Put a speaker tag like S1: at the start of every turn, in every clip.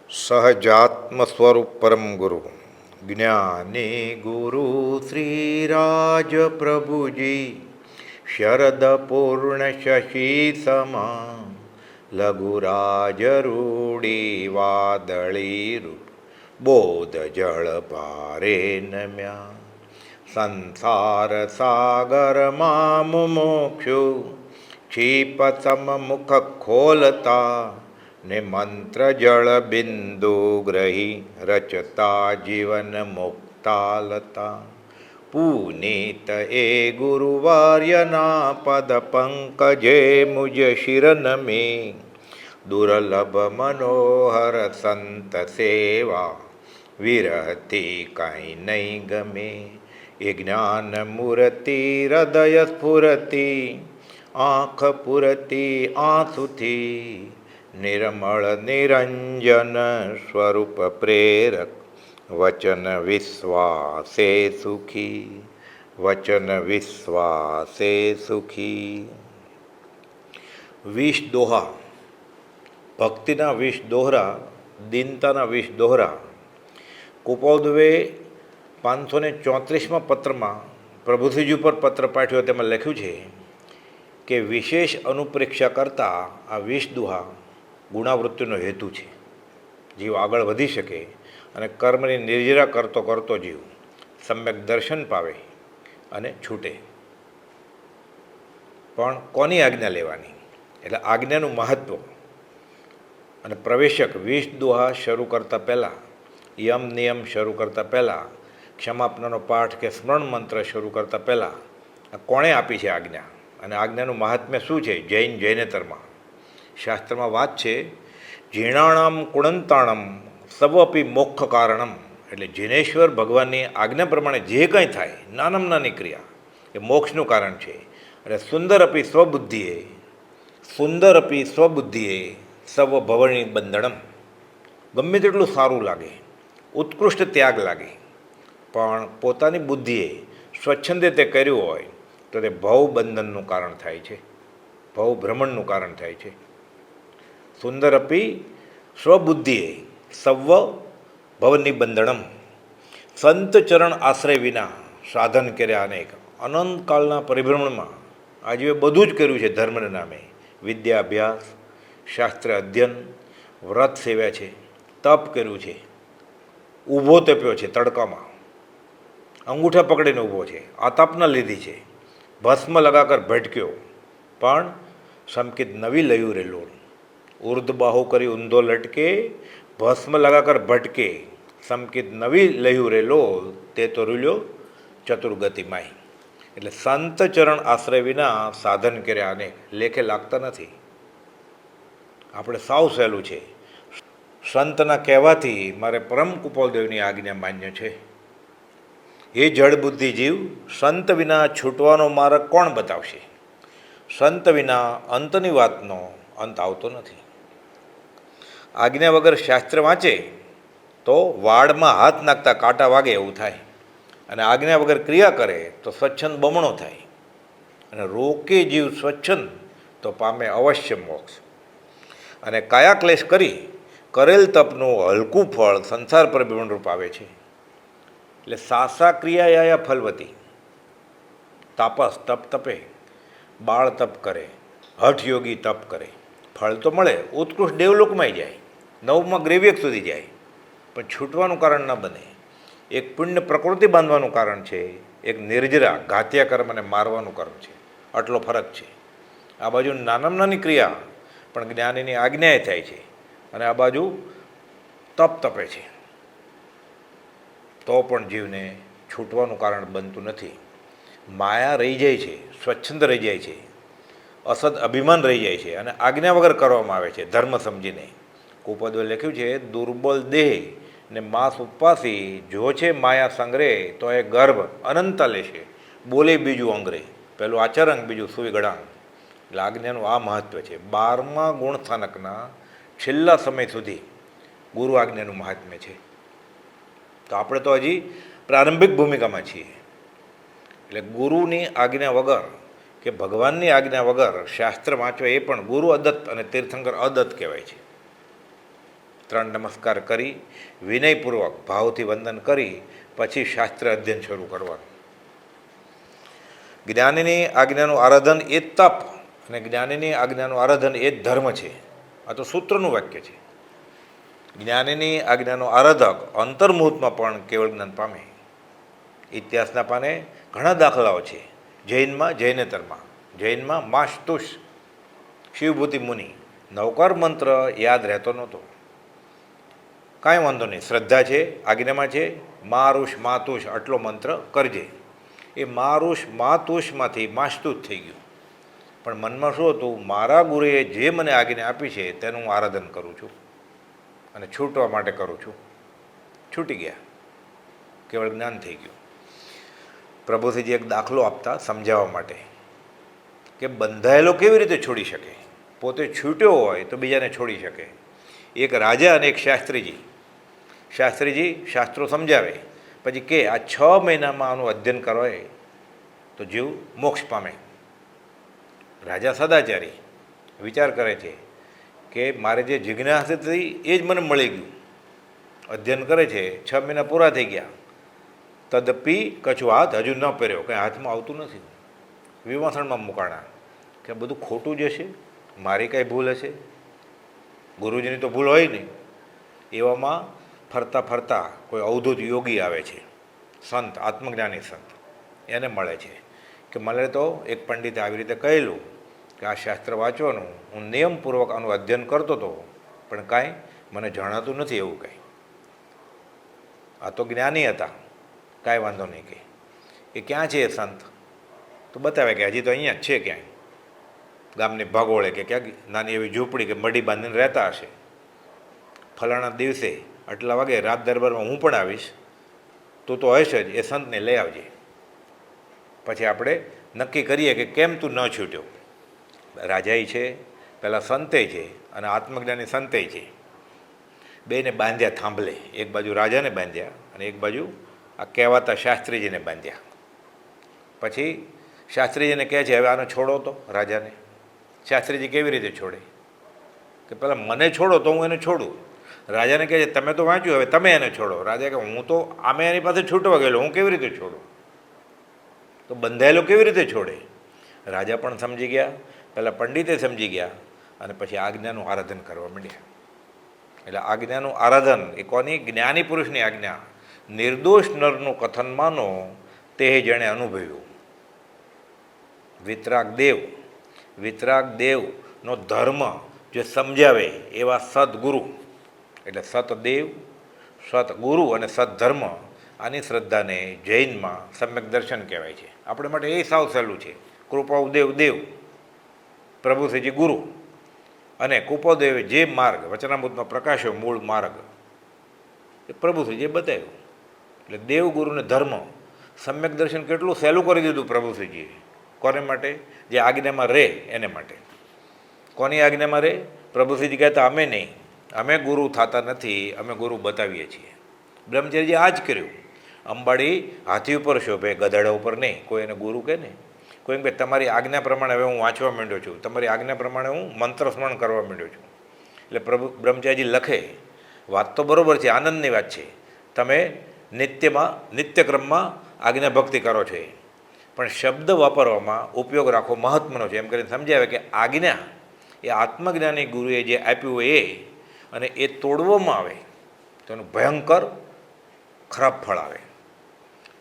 S1: સહજાત્મ સ્વરૂપ પરમ ગુરુ જ્ઞાની ગુરુ શ્રીરાજ પ્રભુજી શરદ પૂર્ણ શશી સમા લઘુરાજ રૂડી વાદળી રૂપ બોધ જળ ભારે નમ્યા સંસાર સાગરમાં મુમુક્ષુ ક્ષીપ સમમુખ ખોલતા ને મંત્ર જળ બિંદુ ગ્રહી રચતા જીવન મુક્તાલતા પુનીત એ ગુરુવાર્યના પદ પંકજે મુજ શિર નમે દુર્લભ મનોહર સંત સેવા વિરહતી કાંઈ નહીં ગમે એ જ્ઞાન મૂર્તિ હૃદય સ્ફુરતી આંખ પૂરતી આંસુથી નિર્મળ નિરંજન સ્વરૂપ પ્રેરક વચન વિશ્વાસે સુખી વચન વિશ્વાસે સુખી. 20 દોહા, ભક્તિના 20 દોહરા, દીનતાના 20 દોહરા. કુપોદવે 534માં પત્રમાં પ્રભુશ્રીજી ઉપર પત્ર પાઠવ્યો. તેમાં લખ્યું છે કે વિશેષ અનુપ્રેક્ષા કરતાં આ 20 દોહા ગુણાવૃત્તિનો હેતુ છે. જીવ આગળ વધી શકે અને કર્મની નિર્જરા કરતો કરતો જીવ સમ્યક દર્શન પાવે અને છૂટે. પણ કોની આજ્ઞા લેવાની, એટલે આજ્ઞાનું મહત્ત્વ અને પ્રવેશક 20 દોહા શરૂ કરતાં પહેલાં, યમ નિયમ શરૂ કરતાં પહેલાં, ક્ષમાપનાનો પાઠ કે સ્મરણ મંત્ર શરૂ કરતાં પહેલાં કોણે આપી છે આજ્ઞા અને આજ્ઞાનું મહાત્મ્ય શું છે? જૈનેતરમાં શાસ્ત્રમાં વાત છે, જીર્ણાણામ કુણંતાણમ સવપી મોક્ષ કારણમ. એટલે જિનેશ્વર ભગવાનની આજ્ઞા પ્રમાણે જે કંઈ થાય નાનામાં નાની ક્રિયા એ મોક્ષનું કારણ છે. અને સુંદર અપી સ્વબુદ્ધિએ સવ ભવની બંધણમ. ગમે તેટલું સારું લાગે, ઉત્કૃષ્ટ ત્યાગ લાગે, પણ પોતાની બુદ્ધિએ સ્વચ્છંદે તે કર્યું હોય તો તે ભવ બંધનનું કારણ થાય છે, ભવ ભ્રમણનું કારણ થાય છે. સુંદર અપી સ્વબુદ્ધિએ સવ્વ ભવનિબંધણમ. સંત ચરણ આશ્રય વિના સાધન કર્યા અનેક. અનંતકાળના પરિભ્રમણમાં આજે બધું જ કર્યું છે ધર્મના નામે. વિદ્યાભ્યાસ, શાસ્ત્ર અધ્યયન, વ્રત સેવ્યા છે, તપ કર્યું છે, ઊભો તપ્યો છે તડકામાં, અંગૂઠા પકડીને ઊભો છે, આતાપના લીધી છે, ભસ્મ લગાકર ભટક્યો, પણ સમકિત નવી લયું રે લોલ. ઉર્ધ બાહુ કરી ઊંધો લટકે, ભસ્મ લગાકર ભટકે, સમકિત નવી લયું રે લોલ, તે તો રૂલ્યો ચતુર્ગતિ માય. એટલે સંત ચરણ આશ્રય વિના સાધન કર્યા અનેક લેખે લાગતા નથી. આપણે સાવ સહેલું છે. સંતના કહેવાથી મારે પરમ કુપોલદેવની આજ્ઞા માન્ય છે. એ જળબુદ્ધિ જીવ, સંત વિના છૂટવાનો માર્ગ કોણ બતાવશે? સંત વિના અંતની વાતનો અંત આવતો નથી. આજ્ઞા વગર શાસ્ત્ર વાંચે તો વાડમાં હાથ નાખતા કાંટા વાગે એવું થાય, અને આજ્ઞા વગર ક્રિયા કરે તો સ્વચ્છંદ બમણો થાય, અને રોકે જીવ સ્વચ્છંદ તો પામે અવશ્ય મોક્ષ. અને કાયા ક્લેશ કરી કરેલ તપનું હલકું ફળ સંસાર પર રૂપ આવે છે. એટલે સાસા ક્રિયાયા ફલવતી. તાપસ તપ તપે, બાળ તપ કરે, હઠયોગી તપ કરે, ફળ તો મળે, ઉત્કૃષ્ટ દેવલોકમાં જાય, 9માં ગ્રેવ્યક સુધી જાય, પણ છૂટવાનું કારણ ન બને. એક પુણ્ય પ્રકૃતિ બાંધવાનું કારણ છે, એક નિર્જરા ઘાતિયા કર્મ અને મારવાનું કર્મ છે. આટલો ફરક છે. આ બાજુ નાનામાં નાની ક્રિયા પણ જ્ઞાનીની આજ્ઞાએ થાય છે, અને આ બાજુ તપ તપે છે તો પણ જીવને છૂટવાનું કારણ બનતું નથી. માયા રહી જાય છે, સ્વચ્છંદ રહી જાય છે, અસદ અભિમાન રહી જાય છે, અને આજ્ઞા વગર કરવામાં આવે છે ધર્મ સમજીને. કુપદે લખ્યું છે, દુર્બલ દેહ ને માંસ ઉપવાસી જો છે માયા સંગ્રહ તો એ ગર્ભ અનંત લેશે, બોલે બીજું અંગ્રે, પેલું આચરંગ, બીજું સુઈ ગળાંગ. એટલે આજ્ઞાનું આ મહત્ત્વ છે. 12મા ગુણસ્થાનકના છેલ્લા સમય સુધી ગુરુ આજ્ઞાનું મહાત્મ્ય છે. તો આપણે તો હજી પ્રારંભિક ભૂમિકામાં છીએ. એટલે ગુરુની આજ્ઞા વગર કે ભગવાનની આજ્ઞા વગર શાસ્ત્ર વાંચવા એ પણ ગુરુ અદત્ત અને તીર્થંકર અદત્ત કહેવાય છે. 3 નમસ્કાર કરી વિનયપૂર્વક ભાવથી વંદન કરી પછી શાસ્ત્ર અધ્યયન શરૂ કરવાનું. જ્ઞાનીની આજ્ઞાનું આરાધન એ જ તપ અને જ્ઞાનીની આજ્ઞાનું આરાધન એ જ ધર્મ છે. આ તો સૂત્રનું વાક્ય છે. જ્ઞાનીની આજ્ઞાનો આરાધક અંતર્મુહૂર્તમાં પણ કેવળ જ્ઞાન પામે. ઇતિહાસના પાને ઘણા દાખલાઓ છે. જૈનમાં માસ્તુષ શિવભૂતિ મુનિ, નવકાર મંત્ર યાદ રહેતો નહોતો. કાંઈ વાંધો નહીં, શ્રદ્ધા છે, આજ્ઞામાં છે, મારુષ માતુષ આટલો મંત્ર કરજે. એ મારુષ માતુષમાંથી માસ્તુષ થઈ ગયું. પણ મનમાં શું હતું? મારા ગુરુએ જે મને આજ્ઞા આપી છે તેનું હું આરાધન કરું છું અને છૂટવા માટે કરું છું. છૂટી ગયા, કેવળ જ્ઞાન થઈ ગયું. પ્રભુશ્રીજી એક દાખલો આપતા સમજાવવા માટે કે બંધાયેલો કેવી રીતે છોડી શકે, પોતે છૂટ્યો હોય તો બીજાને છોડી શકે. એક રાજા અને એક શાસ્ત્રીજી શાસ્ત્રો સમજાવે, પછી કે આ 6 મહિનામાં આનું અધ્યયન કરાય તો જીવ મોક્ષ પામે. રાજા સદાચારી વિચાર કરે છે કે મારે જે જિજ્ઞાસા હતી એ જ મને મળી ગયું. અધ્યયન કરે છે, 6 મહિના પૂરા થઈ ગયા, તદપી કછું હાથ હજુ ન પહેર્યો, કંઈ હાથમાં આવતું નથી. વિમર્શણમાં મુકાણા કે બધું ખોટું જ હશે, મારી કાંઈ ભૂલ હશે, ગુરુજીની તો ભૂલ હોય નહીં. એવામાં ફરતા ફરતા કોઈ અવધૂત યોગી આવે છે, સંત, આત્મજ્ઞાની સંત. એને મળે છે કે મને તો એક પંડિતે આવી રીતે કહેલું કે આ શાસ્ત્ર વાંચવાનું હું નિયમપૂર્વક આનું અધ્યયન કરતો હતો, પણ કાંઈ મને જણાતું નથી એવું કંઈ. આ તો જ્ઞાની હતા, કાંઈ વાંધો નહીં. કે ક્યાં છે એ સંત? તો બતાવે કે હજી તો અહીંયા જ છે ક્યાંય, ગામની ભાગોળે કે ક્યાંક નાની એવી ઝૂંપડી કે મઢી બાંધીને રહેતા હશે. ફલાણા દિવસે આટલા વાગે રાત દરબારમાં હું પણ આવીશ, તું તો હશે જ, એ સંતને લઈ આવજે. પછી આપણે નક્કી કરીએ કે કેમ તું ન છૂટ્યો. રાજાએ છે, પહેલાં સંતે છે અને આત્મજ્ઞાની સંતે છે. બેને બાંધ્યા થાંભલે, એક બાજુ રાજાને બાંધ્યા અને એક બાજુ આ કહેવાતા શાસ્ત્રીજીને બાંધ્યા. પછી શાસ્ત્રીજીને કહે છે હવે આને છોડો તો રાજાને. શાસ્ત્રીજી કેવી રીતે છોડે? કે પહેલાં મને છોડો તો હું એને છોડું. રાજાને કહે છે તમે તો વાંચ્યું, હવે તમે એને છોડો. રાજા કહે હું તો આમે એની પાસે છૂટવા ગયેલો, હું કેવી રીતે છોડું? તો બંધાયેલો કેવી રીતે છોડે? રાજા પણ સમજી ગયા, પહેલાં પંડિતે સમજી ગયા અને પછી આજ્ઞાનું આરાધન કરવા માંડ્યા. એટલે આજ્ઞાનું આરાધન એ કોની? જ્ઞાની પુરુષની આજ્ઞા. નિર્દોષ નરનું કથન માનો તે જેણે અનુભવ્યું. વિતરાગ દેવનો ધર્મ જે સમજાવે એવા સદગુરુ, એટલે સતદેવ, સતગુરુ અને સદધર્મ, આની શ્રદ્ધાને જૈનમાં સમ્યક દર્શન કહેવાય છે. આપણે માટે એ સાવ સહેલું છે. કૃપાદેવ દેવ, પ્રભુશ્રીજી ગુરુ, અને કૃપાદેવે જે માર્ગ વચનામૃતમાં પ્રકાશ્યો મૂળ માર્ગ એ પ્રભુશ્રીજીએ બતાવ્યું. એટલે દેવગુરુને ધર્મ સમ્યક દર્શન કેટલું સહેલું કરી દીધું પ્રભુશ્રીજીએ. કોને માટે? જે આજ્ઞામાં રહે એને માટે. કોની આજ્ઞામાં રહે? પ્રભુશ્રીજી કહેતા અમે નહીં, અમે ગુરુ થતા નથી, અમે ગુરુ બતાવીએ છીએ. બ્રહ્મચર્યજી આ જ કર્યું. અંબાડી હાથી ઉપર શોભે, ગધાડા ઉપર નહીં. કોઈ એને ગુરુ કહે ને, કોઈ એમ કે તમારી આજ્ઞા પ્રમાણે હવે હું વાંચવા માંડ્યો છું, તમારી આજ્ઞા પ્રમાણે હું મંત્ર સ્મરણ કરવા માંડ્યો છું. એટલે બ્રહ્મચારીજી લખે, વાત તો બરાબર છે, આનંદની વાત છે, તમે નિત્યક્રમમાં આજ્ઞા ભક્તિ કરો છો, પણ શબ્દ વાપરવામાં ઉપયોગ રાખવો મહત્ત્વનો છે. એમ કરીને સમજાવે કે આજ્ઞા એ આત્મજ્ઞાની ગુરુએ જે આપ્યું હોય એ, અને એ તોડવામાં આવે તો એનું ભયંકર ખરાબ ફળ આવે.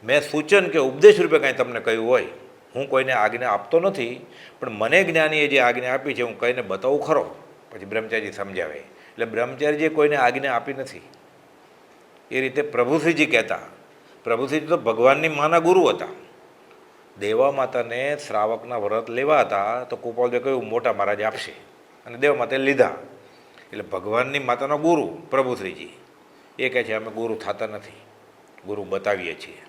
S1: મેં સૂચન કે ઉપદેશ રૂપે કાંઈ તમને કહ્યું હોય, હું કોઈને આજ્ઞા આપતો નથી, પણ મને જ્ઞાનીએ જે આજ્ઞા આપી છે હું કહીને બતાવું ખરો. પછી બ્રહ્મચારી સમજાવે. એટલે બ્રહ્મચારીજીએ કોઈને આજ્ઞા આપી નથી. એ રીતે પ્રભુશ્રીજી કહેતા. પ્રભુશ્રીજી તો ભગવાનની માના ગુરુ હતા. દેવા માતાને શ્રાવકના વ્રત લેવા હતા તો કૃપાલદેવે કહ્યું મોટા મહારાજ આપશે, અને દેવા માતાએ લીધા. એટલે ભગવાનની માતાનો ગુરુ પ્રભુશ્રીજી એ કહે છે અમે ગુરુ થતા નથી, ગુરુ બતાવીએ છીએ.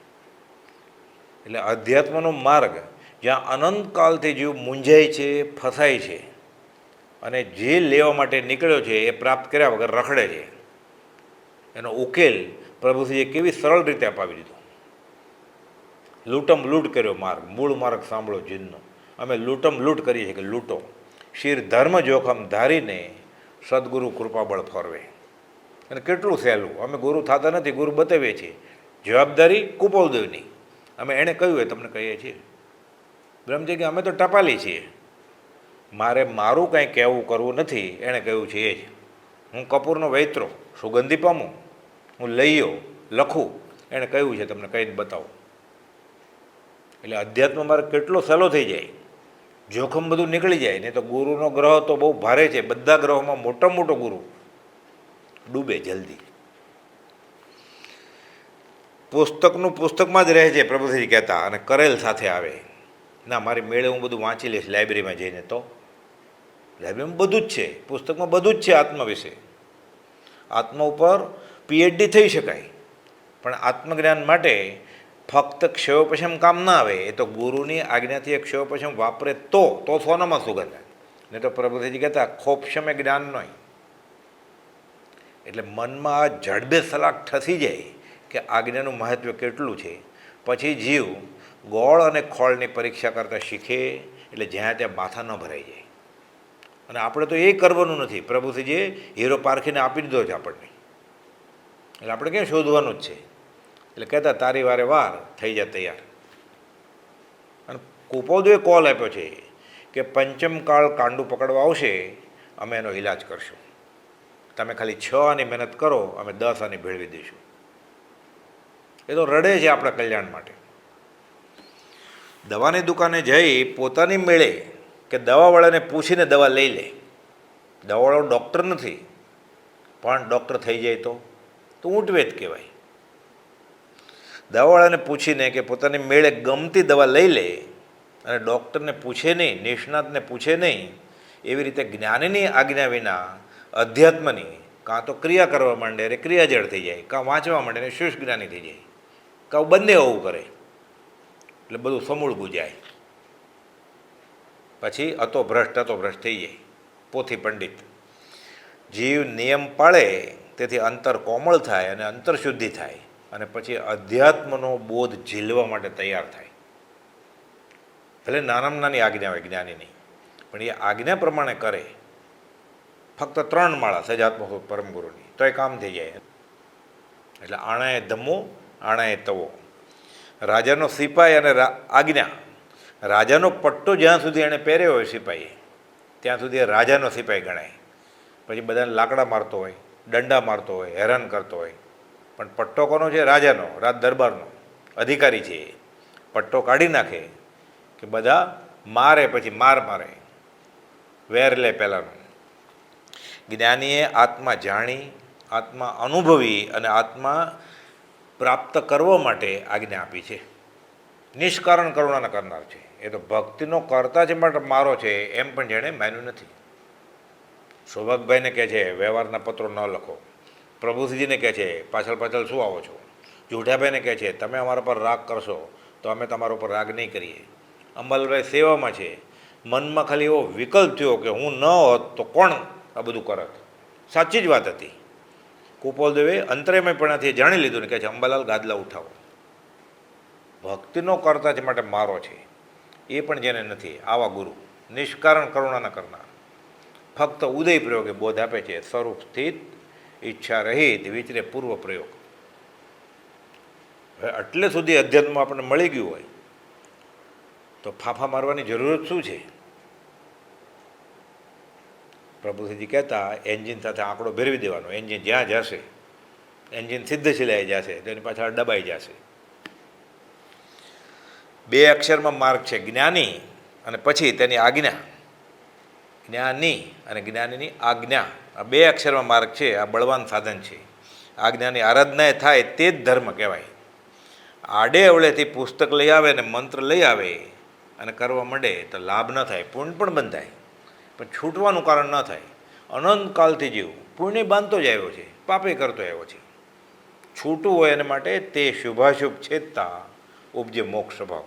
S1: એટલે અધ્યાત્મનો માર્ગ જ્યાં અનંતકાલથી જીવ મૂંઝાય છે, ફસાય છે, અને જે લેવા માટે નીકળ્યો છે એ પ્રાપ્ત કર્યા વગર રખડે છે, એનો ઉકેલ પ્રભુશ્રીએ કેવી સરળ રીતે અપાવી દીધો. લૂંટમ લૂંટ કર્યો માર્ગ, મૂળ માર્ગ સાંભળો જીનનો. અમે લૂંટમ લૂંટ કરીએ છીએ કે લૂંટો. શિર ધર્મ જોખમ ધારીને સદગુરુ કૃપાબળ ફરવે. અને કેટલું સહેલું. અમે ગુરુ થતા નથી, ગુરુ બતાવીએ છીએ. જવાબદારી કુપોલદેવની. અમે એણે કહ્યું એ તમને કહીએ છીએ. બ્રહ્મજી કે અમે તો ટપાલી છીએ, મારે મારું કાંઈ કહેવું કરવું નથી, એણે કહ્યું છે એ જ. હું કપૂરનો વૈત્રો, સુગંધી પામું, હું લઈયો લખું, એણે કહ્યું છે તમને કહીને બતાવું. એટલે અધ્યાત્મ મારે કેટલો સહેલો થઈ જાય, જોખમ બધું નીકળી જાય. નહીં તો ગુરુનો ગ્રહ તો બહુ ભારે છે. બધા ગ્રહોમાં મોટામાં મોટો ગુરુ ડૂબે જલ્દી. પુસ્તકનું પુસ્તકમાં જ રહે છે પ્રભુજી કહેતા, અને કરેલ સાથે આવે. ના, મારી મેળે હું બધું વાંચી લઈશ લાઇબ્રેરીમાં જઈને. તો લાઇબ્રેરીમાં બધું જ છે, પુસ્તકમાં બધું જ છે આત્મા વિશે. આત્મા ઉપર પીએચડી થઈ શકાય, પણ આત્મજ્ઞાન માટે ફક્ત ક્ષયોપશમ કામ ના આવે. એ તો ગુરુની આજ્ઞાથી એ ક્ષયોપશમ વાપરે તો સોનામાં સુગંધ. નહીં તો પ્રભુજી કહેતા ખોપશમે જ્ઞાન નહીં. એટલે મનમાં આ જડબે સલાક ઠસી જાય કે આજ્ઞાનું મહત્ત્વ કેટલું છે. પછી જીવ ગોળ અને ખોળની પરીક્ષા કરતાં શીખે, એટલે જ્યાં ત્યાં માથા ન ભરાઈ જાય. અને આપણે તો એ કરવાનું નથી. પ્રભુજીએ હીરો પારખીને આપી દીધો છે આપણને, એટલે આપણે ક્યાં શોધવાનું જ છે. એટલે કહેતા તારી વારે વાર થઈ જાય તૈયાર. અને કુપોદે કોલ આપ્યો છે કે પંચમકાળ કાંડું પકડવા આવશે, અમે એનો ઈલાજ કરશું. તમે ખાલી 6 આની મહેનત કરો, અમે 10 આની ભેળવી દઈશું. એ તો રડે છે આપણા કલ્યાણ માટે. દવાની દુકાને જઈ પોતાની મેળે કે દવાવાળાને પૂછીને દવા લઈ લે. દવાવાળો ડૉક્ટર નથી, પણ ડૉક્ટર થઈ જાય તો ઊંટવેદ કહેવાય. દવાવાળાને પૂછીને કે પોતાની મેળે ગમતી દવા લઈ લે અને ડૉક્ટરને પૂછે નહીં, નિષ્ણાતને પૂછે નહીં. એવી રીતે જ્ઞાનીની આજ્ઞા વિના અધ્યાત્મની કાં તો ક્રિયા કરવા માંડે એટલે ક્રિયાજળ થઈ જાય, કાં વાંચવા માંડે ને શુષ્ક જ્ઞાની થઈ જાય, કાં બંને હોવું કરે. એટલે બધું સમૂળ ગુજાય. પછી અતો ભ્રષ્ટ થઈ જાય, પોથી પંડિત. જીવ નિયમ પાળે તેથી અંતર કોમળ થાય અને અંતરશુદ્ધિ થાય, અને પછી અધ્યાત્મનો બોધ ઝીલવા માટે તૈયાર થાય. ભલે નાનામાં નાની આજ્ઞા હોય જ્ઞાનીની, પણ એ આજ્ઞા પ્રમાણે કરે. ફક્ત 3 માળા સજાત્મ પરમગુરુની તો એ કામ થઈ જાય. એટલે આણાએ ધમ્મો, આણાએ તવો. રાજાનો સિપાઈ અને આજ્ઞા. રાજાનો પટ્ટો જ્યાં સુધી એણે પહેર્યો હોય સિપાઈએ, ત્યાં સુધી એ રાજાનો સિપાઈ ગણાય. પછી બધાને લાકડા મારતો હોય, દંડા મારતો હોય, હેરાન કરતો હોય, પણ પટ્ટો કોનો છે? રાજાનો, રાજ દરબારનો અધિકારી છે. પટ્ટો કાઢી નાખે કે બધા મારે, પછી મારે, વેર લે પહેલાંનો. જ્ઞાનીએ આત્મા જાણી, આત્મા અનુભવી અને આત્મા પ્રાપ્ત કરવા માટે આજ્ઞા આપી છે. નિષ્કારણ કરુણાના કરનાર છે. એ તો ભક્તિનો કરતા છે માટે મારો છે એમ પણ જેણે માન્યું નથી. સૌભાગભાઈને કહે છે વ્યવહારના પત્રો ન લખો. પ્રભુજીને કહે છે પાછળ શું આવો છો. જુઠાભાઈને કહે છે તમે અમારા પર રાગ કરશો તો અમે તમારા ઉપર રાગ નહીં કરીએ. અંબાલાલભાઈ સેવામાં છે. મનમાં ખાલી એવો વિકલ્પ થયો કે હું ન હોત તો કોણ આ બધું કરત. સાચી જ વાત હતી. કુપોલદેવે અંતરેમયપણાથી જાણી લીધું ને કહે છે અંબાલાલ ગાદલા ઉઠાવો. ભક્તિનો કરતા છે માટે મારો છે એ પણ જેને નથી. આવા ગુરુ નિષ્કારણ કરુણાના કરનાર, ફક્ત ઉદય પ્રયોગે બોધ આપે છે. સ્વરૂપ સ્થિત, ઈચ્છા રહિત, વિચરે પૂર્વ પ્રયોગ. હવે એટલે સુધી અધ્યાત્મ આપણને મળી ગયું હોય તો ફાંફા મારવાની જરૂરત શું છે? પ્રભુજી કહેતા એન્જિન સાથે આંકડો ભેરવી દેવાનો. એન્જિન જ્યાં જશે, એન્જિન સિદ્ધશિલાએ જશે તો એની પાછળ દબાઈ જશે. 2 અક્ષરમાં માર્ગ છે, જ્ઞાની અને પછી તેની આજ્ઞા. જ્ઞાની અને જ્ઞાનીની આજ્ઞા, આ 2 અક્ષરમાં માર્ગ છે. આ બળવાન સાધન છે. આજ્ઞાની આરાધના થાય તે જ ધર્મ કહેવાય. આડે અવળેથી પુસ્તક લઈ આવે ને મંત્ર લઈ આવે અને કરવા માંડે તો લાભ ન થાય, પુણ્ય પણ બંધાય, પણ છૂટવાનું કારણ ન થાય. અનંતકાલથી જીવ પુણ્ય બાંધતો જ આવ્યો છે, પાપે કરતો આવ્યો છે. છૂટું હોય એના માટે તે શુભાશુભ છેદતા ઉપજે મોક્ષ ભાવ.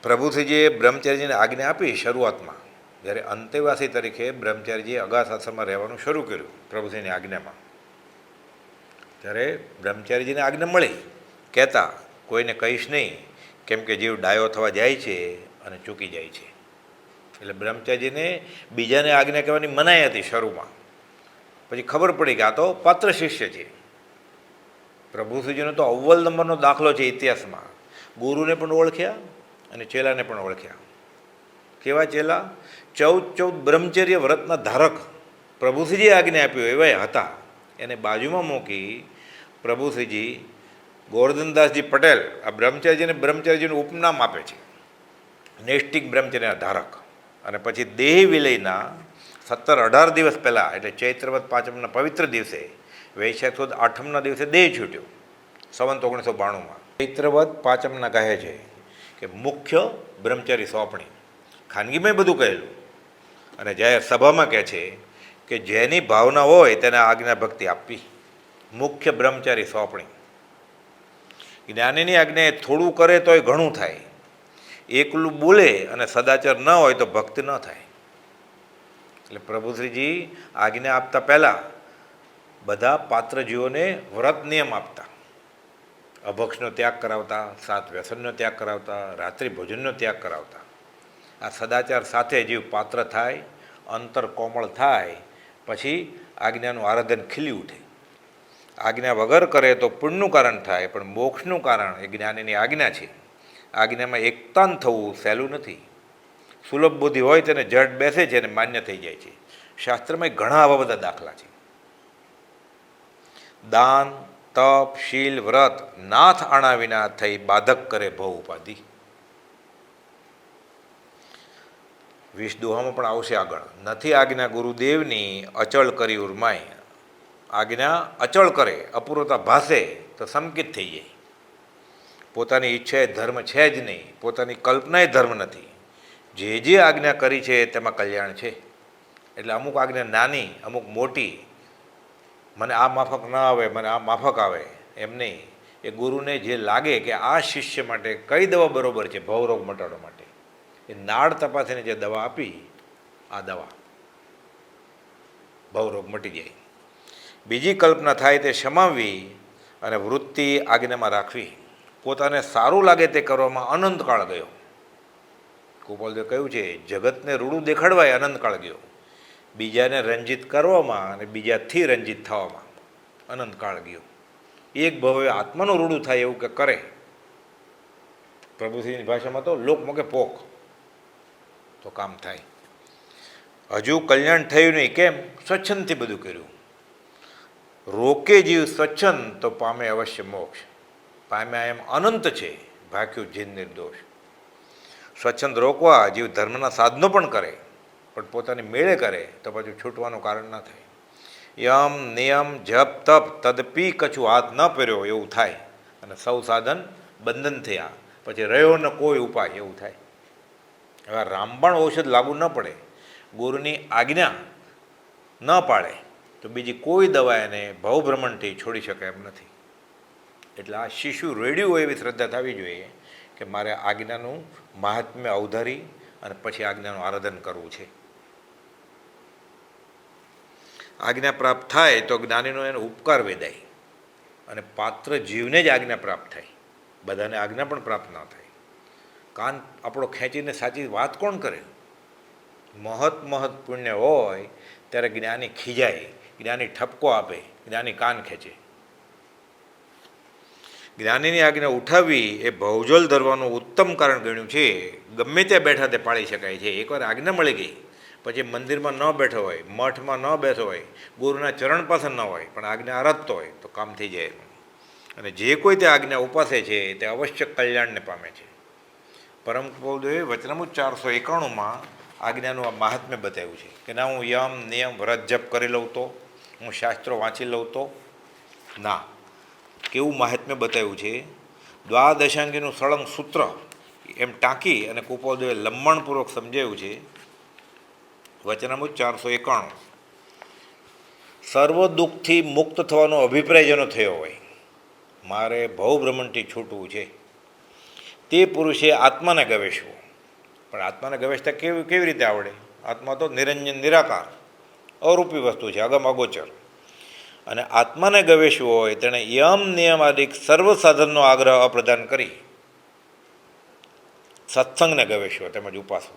S1: પ્રભુજીએ બ્રહ્મચારીજીને આજ્ઞા આપી શરૂઆતમાં, જ્યારે અંતેવાસી તરીકે બ્રહ્મચારીજીએ અગાસ આશ્રમમાં રહેવાનું શરૂ કર્યું પ્રભુજીની આજ્ઞામાં, ત્યારે બ્રહ્મચારીજીને આજ્ઞા મળી. કહેતા કોઈને કહીશ નહીં, કેમ કે જીવ ડાયો થવા જાય છે અને ચૂકી જાય છે. એટલે બ્રહ્મચારીજીને બીજાને આજ્ઞા કહેવાની મનાઈ હતી શરૂમાં. પછી ખબર પડી કે આ તો પાત્ર શિષ્ય છે. પ્રભુશ્રીજીનો તો અવ્વલ નંબરનો દાખલો છે ઇતિહાસમાં. ગુરુને પણ ઓળખ્યા અને ચેલાને પણ ઓળખ્યા. કેવા ચેલા? 14 બ્રહ્મચર્ય વ્રતના ધારક પ્રભુશ્રીજીએ આજ્ઞા આપ્યો એવા હતા. એને બાજુમાં મૂકી પ્રભુશ્રીજી ગોવર્ધનદાસજી પટેલ આ બ્રહ્મચર્યજીનું ઉપનામ આપે છે, નૈષ્ટિક બ્રહ્મચર્યના ધારક. અને પછી દેહ વિલયના 17-18 દિવસ પહેલાં, એટલે ચૈત્રવદ પાંચમના પવિત્ર દિવસે, વૈશાખ સુદ આઠમના દિવસે દેહ છૂટ્યો સંવંત 1992માં. ચૈત્રવદ પાંચમના કહે છે કે મુખ્ય બ્રહ્મચારી સોંપણી. ખાનગીમાં બધું કહેલું અને જાહેર સભામાં કહે છે કે જેની ભાવના હોય તેને આજ્ઞા ભક્તિ આપવી. મુખ્ય બ્રહ્મચારી સોંપણી. જ્ઞાનીની આજ્ઞા એ થોડું કરે તોય ઘણું થાય. એકલું બોલે અને સદાચાર ન હોય તો ભક્તિ ન થાય. એટલે પ્રભુશ્રીજી આજ્ઞા આપતા પહેલાં બધા પાત્રજીઓને વ્રત નિયમ આપતા. અભક્ષનો ત્યાગ કરાવતા, 7 વ્યસનનો ત્યાગ કરાવતા, રાત્રિ ભોજનનો ત્યાગ કરાવતા. આ સદાચાર સાથે જીવ પાત્ર થાય, અંતર કોમળ થાય, પછી આજ્ઞાનું આરાધન ખીલી ઉઠે. આજ્ઞા વગર કરે તો પુણ્યનું કારણ થાય, પણ મોક્ષનું કારણ એ જ્ઞાનીની આજ્ઞા છે. આજ્ઞામાં એકતાન થવું સહેલું નથી. સુલભ બુદ્ધિ હોય તેને જડ બેસે છે અને માન્ય થઈ જાય છે. શાસ્ત્રમાં ઘણા આવા બધા દાખલા છે. દાન, તપ, શીલ, વ્રત નાથ આણા વિના થઈ બાધક કરે ભવ ઉપાધિ. 20 દોહામાં પણ આવશે આગળ. નથી આજ્ઞા ગુરુદેવની અચળ કરી ઉર્માય. આજ્ઞા અચળ કરે, અપૂર્વતા ભાસે તો સંકિત થઈ જાય. પોતાની ઈચ્છા એ ધર્મ છે જ નહીં, પોતાની કલ્પના એ ધર્મ નથી. જે આજ્ઞા કરી છે તેમાં કલ્યાણ છે. એટલે અમુક આજ્ઞા નાની, અમુક મોટી, મને આ માફક ન આવે, મને આ માફક આવે, એમ નહીં. એ ગુરુને જે લાગે કે આ શિષ્ય માટે કઈ દવા બરાબર છે ભવરોગ મટાડવા માટે, એ નાળ તપાસીને જે દવા આપી, આ દવા ભવરોગ મટી જાય. બીજી કલ્પના થાય તે સમાવવી અને વૃત્તિ આજ્ઞામાં રાખવી. પોતાને સારું લાગે તે કરવામાં અનંતકાળ ગયો. ગોપાલદેવ કહ્યું છે જગતને રૂડું દેખાડવાય અનંતકાળ ગયો, બીજાને રંજિત કરવામાં અને બીજાથી રંજિત થવામાં અનંતકાળ ગયો. એક ભવે આત્માનું રૂડું થાય એવું કે કરે. પ્રભુશ્રીની ભાષામાં તો લોક મોકે પોક, તો કામ થાય. હજુ કલ્યાણ થયું નહીં, કેમ? સ્વચ્છંદથી બધું કર્યું. રોકે જીવ સ્વચ્છંદ તો પામે અવશ્ય મોક્ષ. પામ્યા એમ અનંત છે, ભાગ્યું જીન નિર્દોષ. સ્વચ્છંદ રોકવા જીવ ધર્મના સાધનો પણ કરે, પણ પોતાની મેળે કરે તો પછી છૂટવાનું કારણ ના થાય. યમ નિયમ જપ તપ તદપી કછું હાથ ન પહેર્યો એવું થાય, અને સૌ સાધન બંધન થયા, પછી રહ્યો ન કોઈ ઉપાય એવું થાય. હવે રામબાણ ઔષધ લાગુ ન પડે, ગુરુની આજ્ઞા ન પાડે તો બીજી કોઈ દવા એને ભવભ્રમણથી છોડી શકે એમ નથી. એટલે આ શિશુ રેડ્યું હોય એવી શ્રદ્ધા થવી જોઈએ કે મારે આજ્ઞાનું મહાત્મ્ય અવધારી અને પછી આજ્ઞાનું આરાધન કરવું છે. આજ્ઞા પ્રાપ્ત થાય તો જ્ઞાનીનો એનો ઉપકાર વેદાય અને પાત્ર જીવને જ આજ્ઞા પ્રાપ્ત થાય. બધાને આજ્ઞા પણ પ્રાપ્ત ન થાય. કાન આપણો ખેંચીને સાચી વાત કોણ કરે? મહત પુણ્ય હોય ત્યારે જ્ઞાની ખીજાય, જ્ઞાની ઠપકો આપે, જ્ઞાની કાન ખેંચે. જ્ઞાનીની આજ્ઞા ઉઠાવવી એ ભવજલ ધરવાનું ઉત્તમ કારણ ગણ્યું છે. ગમે ત્યાં બેઠા તે પાળી શકાય છે. એકવાર આજ્ઞા મળી ગઈ પછી મંદિરમાં ન બેઠો હોય, મઠમાં ન બેઠો હોય, ગુરુના ચરણ પાસે ન હોય, પણ આજ્ઞા આરાધતો હોય તો કામ થઈ જાય. અને જે કોઈ તે આજ્ઞા ઉપાસે છે તે અવશ્ય કલ્યાણને પામે છે. પરમ કૃપાળુદેવે વચનામૃત 491માં આજ્ઞાનું આ મહાત્મ્ય બતાવ્યું છે કે ના હું યમ નિયમ વ્રત જપ કરી લઉં તો, હું શાસ્ત્રો વાંચી લઉં તો ના. કેવું મહાત્મ્ય બતાવ્યું છે. દ્વાદશાંગીનું સળંગ સૂત્ર એમ ટાંકી અને કૃપાળુદેવે લંબાણપૂર્વક સમજાવ્યું છે. વચનામૃત 491. સર્વ દુઃખથી મુક્ત થવાનો અભિપ્રાય જેનો થયો હોય, મારે ભવભ્રમણથી છૂટવું છે, તે પુરુષે આત્માને ગવેશવો. પણ આત્માને ગવેશતા કેવી રીતે આવડે? આત્મા તો નિરંજન નિરાકાર અરૂપી વસ્તુ છે, અગમ અગોચર. અને આત્માને ગવેશવો હોય તેણે યમ નિયમ આદિ સર્વ સાધનનો આગ્રહ અપ્રદાન કરી સત્સંગને ગવેશવો તેમજ ઉપાસવો.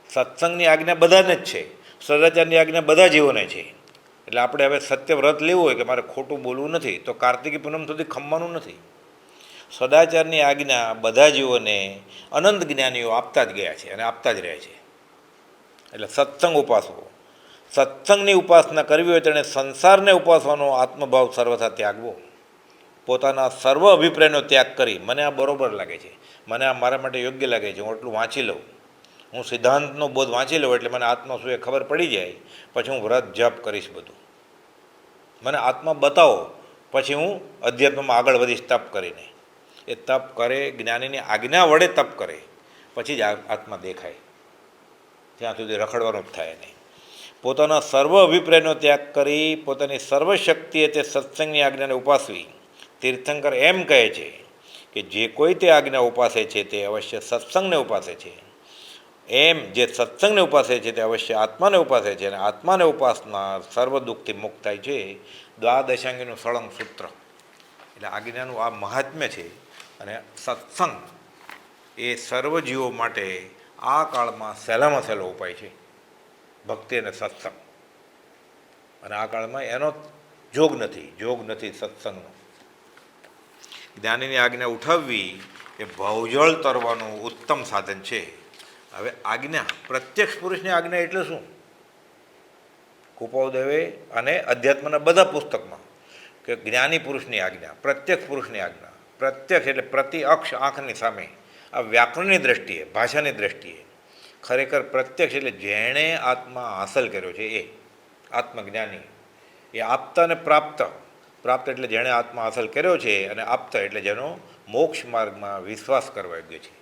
S1: સત્સંગની આજ્ઞા બધાને જ છે, સદાચારની આજ્ઞા બધા જીવોને છે. એટલે આપણે હવે સત્ય વ્રત લેવું હોય કે મારે ખોટું બોલવું નથી તો કાર્તિકી પૂનમ સુધી ખમવાનું નથી. સદાચારની આજ્ઞા બધા જીવોને અનંત જ્ઞાનીઓ આપતા જ ગયા છે અને આપતા જ રહે છે. એટલે સત્સંગ ઉપાસવો, સત્સંગની ઉપાસના કરવી હોય તેણે સંસારને ઉપાસવાનો આત્મભાવ સર્વથા ત્યાગવો. પોતાના સર્વ અભિપ્રાયનો ત્યાગ કરી મને આ બરોબર લાગે છે, મને આ મારા માટે યોગ્ય લાગે છે, હું એટલું વાંચી લઉં, હું સિદ્ધાંતનો બોધ વાંચી લઉં એટલે મને આત્મા શું એ ખબર પડી જાય, પછી હું વ્રત જપ કરીશ બધું. મને આત્મા બતાવો પછી હું અધ્યાત્મમાં આગળ વધીશ તપ કરીને. એ તપ કરે, જ્ઞાનીની આજ્ઞા વડે તપ કરે, પછી જ આત્મા દેખાય. ત્યાં સુધી રખડવાનું જ થાય નહીં. પોતાના સર્વ અભિપ્રાયનો ત્યાગ કરી પોતાની સર્વશક્તિએ તે સત્સંગની આજ્ઞાને ઉપાસવી. તીર્થંકર એમ કહે છે કે જે કોઈ તે આજ્ઞા ઉપાસે છે તે અવશ્ય સત્સંગને ઉપાસે છે. એમ જે સત્સંગને ઉપાસે છે તે અવશ્ય આત્માને ઉપાસે છે, અને આત્માને ઉપાસનાર સર્વ દુઃખથી મુક્ત થાય છે. દ્વાદશાંગીનું સળંગ સૂત્ર. એટલે આજ્ઞાનું આ મહાત્મ્ય છે. અને સત્સંગ એ સર્વ જીવો માટે આ કાળમાં સહેલામાં સહેલો ઉપાય છે, ભક્તિ અને સત્સંગ. અને આ કાળમાં એનો જોગ નથી સત્સંગનો. જ્ઞાનીની આજ્ઞા ઉઠાવવી એ ભવજળ તરવાનું ઉત્તમ સાધન છે. હવે આજ્ઞા, પ્રત્યક્ષ પુરુષની આજ્ઞા એટલે શું? કુપાવદેવે અને અધ્યાત્મના બધા પુસ્તકમાં કે જ્ઞાની પુરુષની આજ્ઞા, પ્રત્યક્ષ પુરુષની આજ્ઞા. પ્રત્યક્ષ એટલે પ્રતિ અક્ષ, આંખની સામે. આ વ્યાકરણની દ્રષ્ટિએ, ભાષાની દ્રષ્ટિએ ખરેખર પ્રત્યક્ષ એટલે જેણે આત્મા હાંસલ કર્યો છે એ આત્મજ્ઞાની. એ આપતા અને પ્રાપ્ત. પ્રાપ્ત એટલે જેણે આત્મા હાંસલ કર્યો છે, અને આપતા એટલે જેનો મોક્ષ માર્ગમાં વિશ્વાસ કરવા યોગ્ય છે.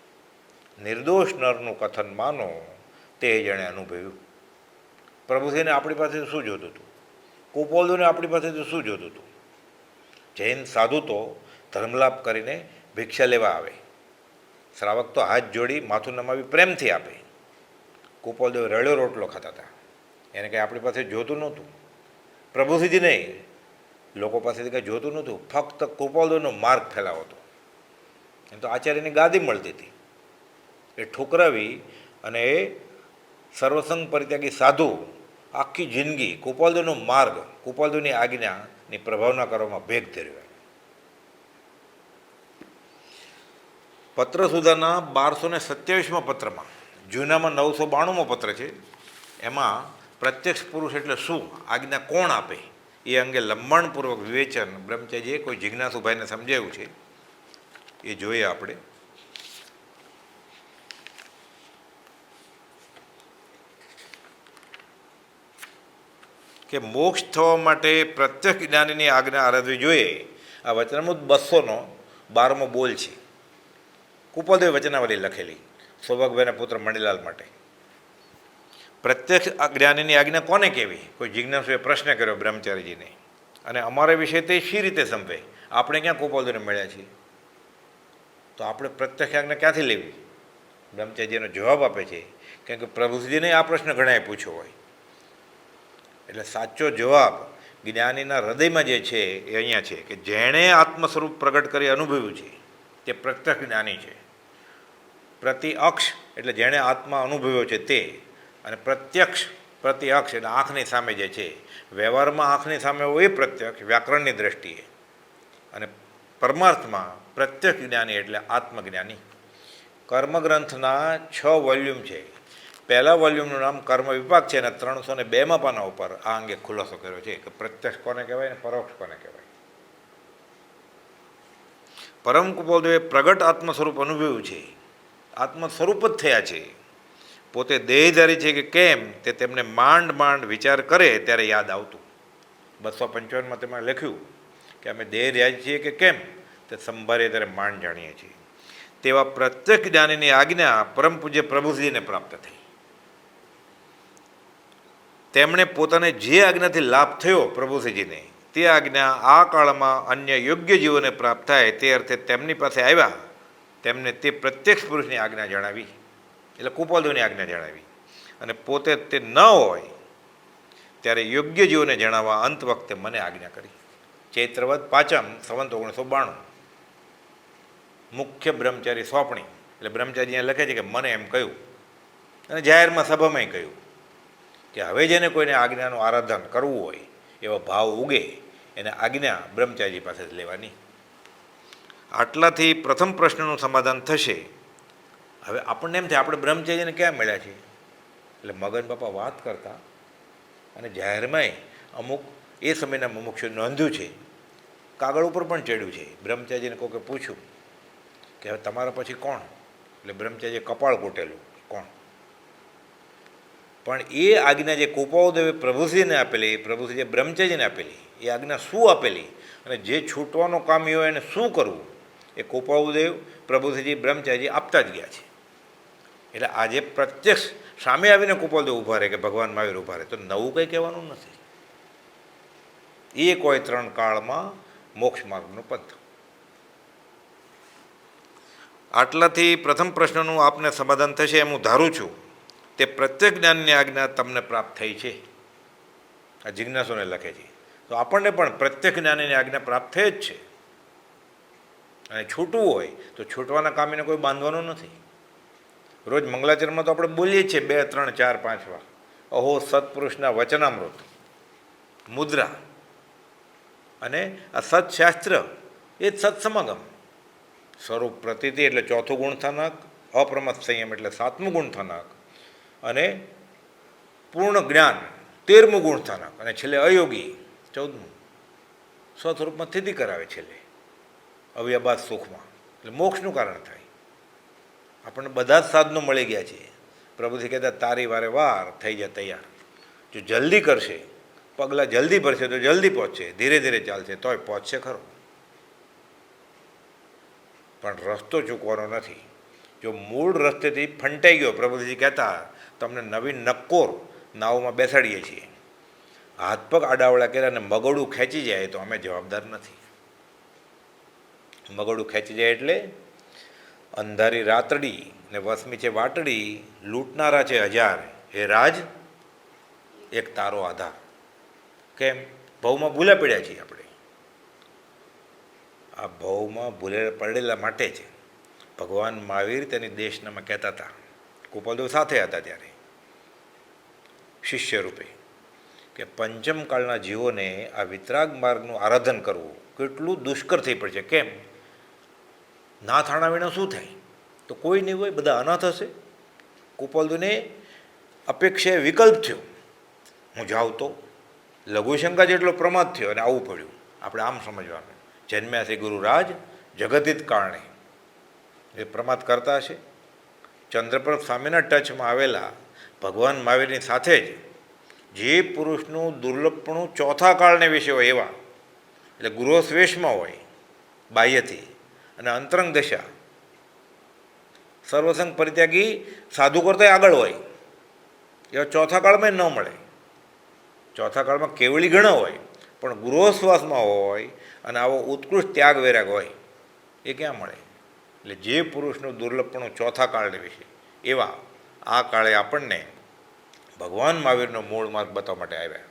S1: નિર્દોષ નરનું કથન માનો તે જેણે અનુભવ્યું. પ્રભુજીને આપણી પાસેથી શું જોતું હતું? કુપોલદોને આપણી પાસેથી શું જોતું હતું? જૈન સાધુ તો ધર્મલાપ કરીને ભિક્ષા લેવા આવે, શ્રાવક તો હાથ જોડી માથું નમાવી પ્રેમથી આપે. કુપોલદેવ રળ્યો રોટલો ખાતા હતા, એને કંઈ આપણી પાસે જોતું નહોતું. પ્રભુજીજી નહીં, લોકો પાસેથી કંઈ જોતું નહોતું, ફક્ત કુપોલદેવનો માર્ગ ફેલાવો હતો. એમ તો આચાર્યની ગાદી મળતી હતી, એ ઠુકરાવી અને એ સર્વસંગ પરિત્યાગી સાધુ આખી જિંદગી કુપાલદેવનો માર્ગ, કુપાલદેવની આજ્ઞાની પ્રભાવના કરવામાં ભેગ ધર્યો. પત્રસુધાના 1227માં પત્રમાં, જૂનામાં 992મો પત્ર છે, એમાં પ્રત્યક્ષ પુરુષ એટલે શું, આજ્ઞા કોણ આપે એ અંગે લંબાણપૂર્વક વિવેચન બ્રહ્મચારીએ કોઈ જિજ્ઞાસુભાઈને સમજાવ્યું છે. એ જોઈએ આપણે. કે મોક્ષ થવા માટે પ્રત્યક્ષ જ્ઞાનીની આજ્ઞા આરાધવી જોઈએ. આ વચનામૃત 200 બોલ છે. કુપોલદેવ વચનાવલી લખેલી સૌભાગભાઈના પુત્ર મણીલાલ માટે. પ્રત્યક્ષ જ્ઞાનીની આજ્ઞા કોને કહેવી? કોઈ જિજ્ઞાસુએ પ્રશ્ન કર્યો બ્રહ્મચારીજીને. અને અમારા વિશે તે શી રીતે સમજે? આપણે ક્યાં કુપોલદેવને મળ્યા છીએ, તો આપણે પ્રત્યક્ષ આજ્ઞા ક્યાંથી લેવી? બ્રહ્મચારીજીનો જવાબ આપે છે કેમ કે પ્રભુજીને આ પ્રશ્ન ઘણાએ પૂછ્યો હોય. એટલે સાચો જવાબ જ્ઞાનીના હૃદયમાં જે છે એ અહીંયા છે કે જેણે આત્મ સ્વરૂપ પ્રગટ કરી અનુભવ્યું છે તે પ્રત્યક્ષ જ્ઞાની છે. પ્રતિ અક્ષ એટલે જેણે આત્મા અનુભવ્યો છે તે, અને પ્રત્યક્ષ પ્રતિ અક્ષ એટલે આંખની સામે જે છે, વ્યવહારમાં આંખની સામે હોય એ પ્રત્યક્ષ વ્યાકરણની દ્રષ્ટિએ, અને પરમાર્થમાં પ્રત્યક્ષ જ્ઞાની એટલે આત્મજ્ઞાની. કર્મગ્રંથના 6 વોલ્યુમ છે. પહેલા વોલ્યુમનું નામ કર્મ વિપાક છે, અને 302માં પાના ઉપર આ અંગે ખુલાસો કર્યો છે કે પ્રત્યક્ષ કોને કહેવાય અને પરોક્ષ કોને કહેવાય. પરમ કુપોલદેવે પ્રગટ આત્મ સ્વરૂપ અનુભવ્યું છે, આત્મ સ્વરૂપ જ થયા છે. પોતે દેહધારી છે કે કેમ તે તેમને માંડ વિચાર કરે ત્યારે યાદ આવતું. 255માં તેમાં લખ્યું કે અમે દેહધારી છીએ કે કેમ તે સંભાળીએ ત્યારે માંડ જાણીએ છીએ. તેવા પ્રત્યક્ષ જ્ઞાનીની આજ્ઞા પરમ પૂજ્ય પ્રભુજીને પ્રાપ્ત થઈ. તેમણે પોતાને જે આજ્ઞાથી લાભ થયો પ્રભુજીને, તે આજ્ઞા આ કાળમાં અન્ય યોગ્ય જીવોને પ્રાપ્ત થાય તે અર્થે તેમની પાસે આવ્યા. તેમને તે પ્રત્યક્ષ પુરુષની આજ્ઞા જણાવી, એટલે કુપોલદેવની આજ્ઞા જણાવી, અને પોતે તે ન હોય ત્યારે યોગ્ય જીવોને જણાવવા અંત વખતે મને આજ્ઞા કરી. ચૈત્રવદ 5મ સંવત 1992. મુખ્ય બ્રહ્મચારી સોંપણી. એટલે બ્રહ્મચારી અહીંયા લખે છે કે મને એમ કહ્યું, અને જાહેરમાં સભામાં કહ્યું કે હવે જેને કોઈને આજ્ઞાનું આરાધન કરવું હોય એવા ભાવ ઉગે એને આજ્ઞા બ્રહ્મચારી પાસે જ લેવાની. આટલાથી પ્રથમ પ્રશ્નનું સમાધાન થશે. હવે આપણને એમ થાય આપણે બ્રહ્મચારીને ક્યાં મળ્યા છીએ, એટલે મગન બાપા વાત કરતા અને જાહેરમાંય અમુક એ સમયના મુમુક્ષુ નોંધ્યું છે, કાગળ ઉપર પણ ચડ્યું છે. બ્રહ્મચારીને કોકે પૂછ્યું કે હવે તમારા પછી કોણ, એટલે બ્રહ્મચારીએ કપાળ કૂટેલું કોણ. પણ એ આજ્ઞા જે કુપાવદેવે પ્રભુશ્રીને આપેલી, પ્રભુશ્રી જે બ્રહ્મચારીને આપેલી, એ આજ્ઞા શું આપેલી અને જે છૂટવાનો કામી હોય એને શું કરવું, એ કુપાવદેવ પ્રભુશ્રીજી બ્રહ્મચારીજી આપતા જ ગયા છે. એટલે આજે પ્રત્યક્ષ સામે આવીને કુપાવદેવ ઊભા રહે કે ભગવાન મહાવીર ઊભા રહે, તો નવું કંઈ કહેવાનું નથી. એ કોઈ 3 કાળમાં મોક્ષ માર્ગનો પંથ. આટલાથી પ્રથમ પ્રશ્નનું આપને સમાધાન થશે એમ હું ધારું છું. તે પ્રત્યેક જ્ઞાનની આજ્ઞા તમને પ્રાપ્ત થઈ છે, આ જિજ્ઞાસુને લખે છે. તો આપણને પણ પ્રત્યેક જ્ઞાનની આજ્ઞા પ્રાપ્ત થઈ જ છે. અને છૂટવું હોય તો છૂટવાના કામીને કોઈ બાંધવાનો નથી. રોજ મંગલાચરણમાં તો આપણે બોલીએ છીએ 2, 3, 4, 5 વાર, અહો સત્પુરુષના વચનામૃત મુદ્રા. અને આ સત્શાસ્ત્ર એ જ સત્સમાગમ. સ્વરૂપ પ્રતીતિ એટલે 4થું ગુણસ્થાનક, અપ્રમત્ત સંયમ એટલે 7મું ગુણસ્થાનક, અને પૂર્ણ જ્ઞાન 13મું ગુણસ્થાનક, અને છેલ્લે અયોગી 14મું. સ્વસ્વરૂપમાં સ્થિતિ કરાવે છેલ્લે અવ્યબાદ સુખમાં, એટલે મોક્ષનું કારણ થાય. આપણને બધા જ સાધનો મળી ગયા છે. પ્રભુજી કહેતા તારી વારે વાર થઈ જાય તૈયાર. જો જલ્દી કરશે, પગલાં જલ્દી ભરશે તો જલ્દી પહોંચશે, ધીરે ધીરે ચાલશે તોય પહોંચશે ખરો. પણ રસ્તો ચૂકવાનો નથી. જો મૂળ રસ્તેથી ફંટાઈ ગયો, પ્રભુજી કહેતા તમને નવી નક્કોર નાવમાં બેસાડીએ છીએ, હાથ પગ આડાવડા કર્યા અને મગડું ખેંચી જાય તો અમે જવાબદાર નથી. મગડું ખેંચી જાય એટલે અંધારી રાતડી ને વસમી છે વાટડી, લૂંટનારા છે 1000, હે રાજ એક તારો આધાર. કેમ? ભવમાં ભૂલા પડ્યા છીએ આપણે. આ ભવમાં પડેલા માટે જ ભગવાન મહાવીર તેની દેશનામાં કહેતા હતા, કુપાલદેવ સાથે હતા ત્યારે શિષ્ય રૂપે, કે પંચમ કાળના જીવોને આ વિતરાગ માર્ગનું આરાધન કરવું કેટલું દુષ્કર થઈ પડશે. કેમ? ના થાણા વિના શું થાય? તો કોઈ નહીં હોય, બધા અનાથ હશે. કુપાલદેવને અપેક્ષાએ વિકલ્પ થયો, હું જાઉં તો લઘુશંકા જેટલો પ્રમાદ થયો અને આવવું પડ્યું. આપણે આમ સમજવાનું, જન્મ્યા છે ગુરુરાજ જગતિત કારણે, એ પ્રમાદ કરતા હશે. ચંદ્રપ્રભ સ્વામીના ટચમાં આવેલા ભગવાન મહાવીરની સાથે જ જે પુરુષનું દુર્લભપણું 4થા કાળને વિશે હોય એવા, એટલે ગૃહસ્વેશમાં હોય બાહ્યથી, અને અંતરંગ દશા સર્વસંગ પરિત્યાગી સાધુ કરતાં આગળ હોય, એવા 4થા કાળમાં ન મળે. 4થા કાળમાં કેવળી ઘણા હોય, પણ ગૃહસ્વાસમાં હોય અને આવો ઉત્કૃષ્ટ ત્યાગ વૈરાગ હોય, એ ક્યાં મળે? એટલે જે પુરુષનું દુર્લભપણું 4થા કાળને વિશે એવા આ કાળે આપણને ભગવાન મહાવીરનો મૂળ માર્ગ બતાવવા માટે આવ્યા.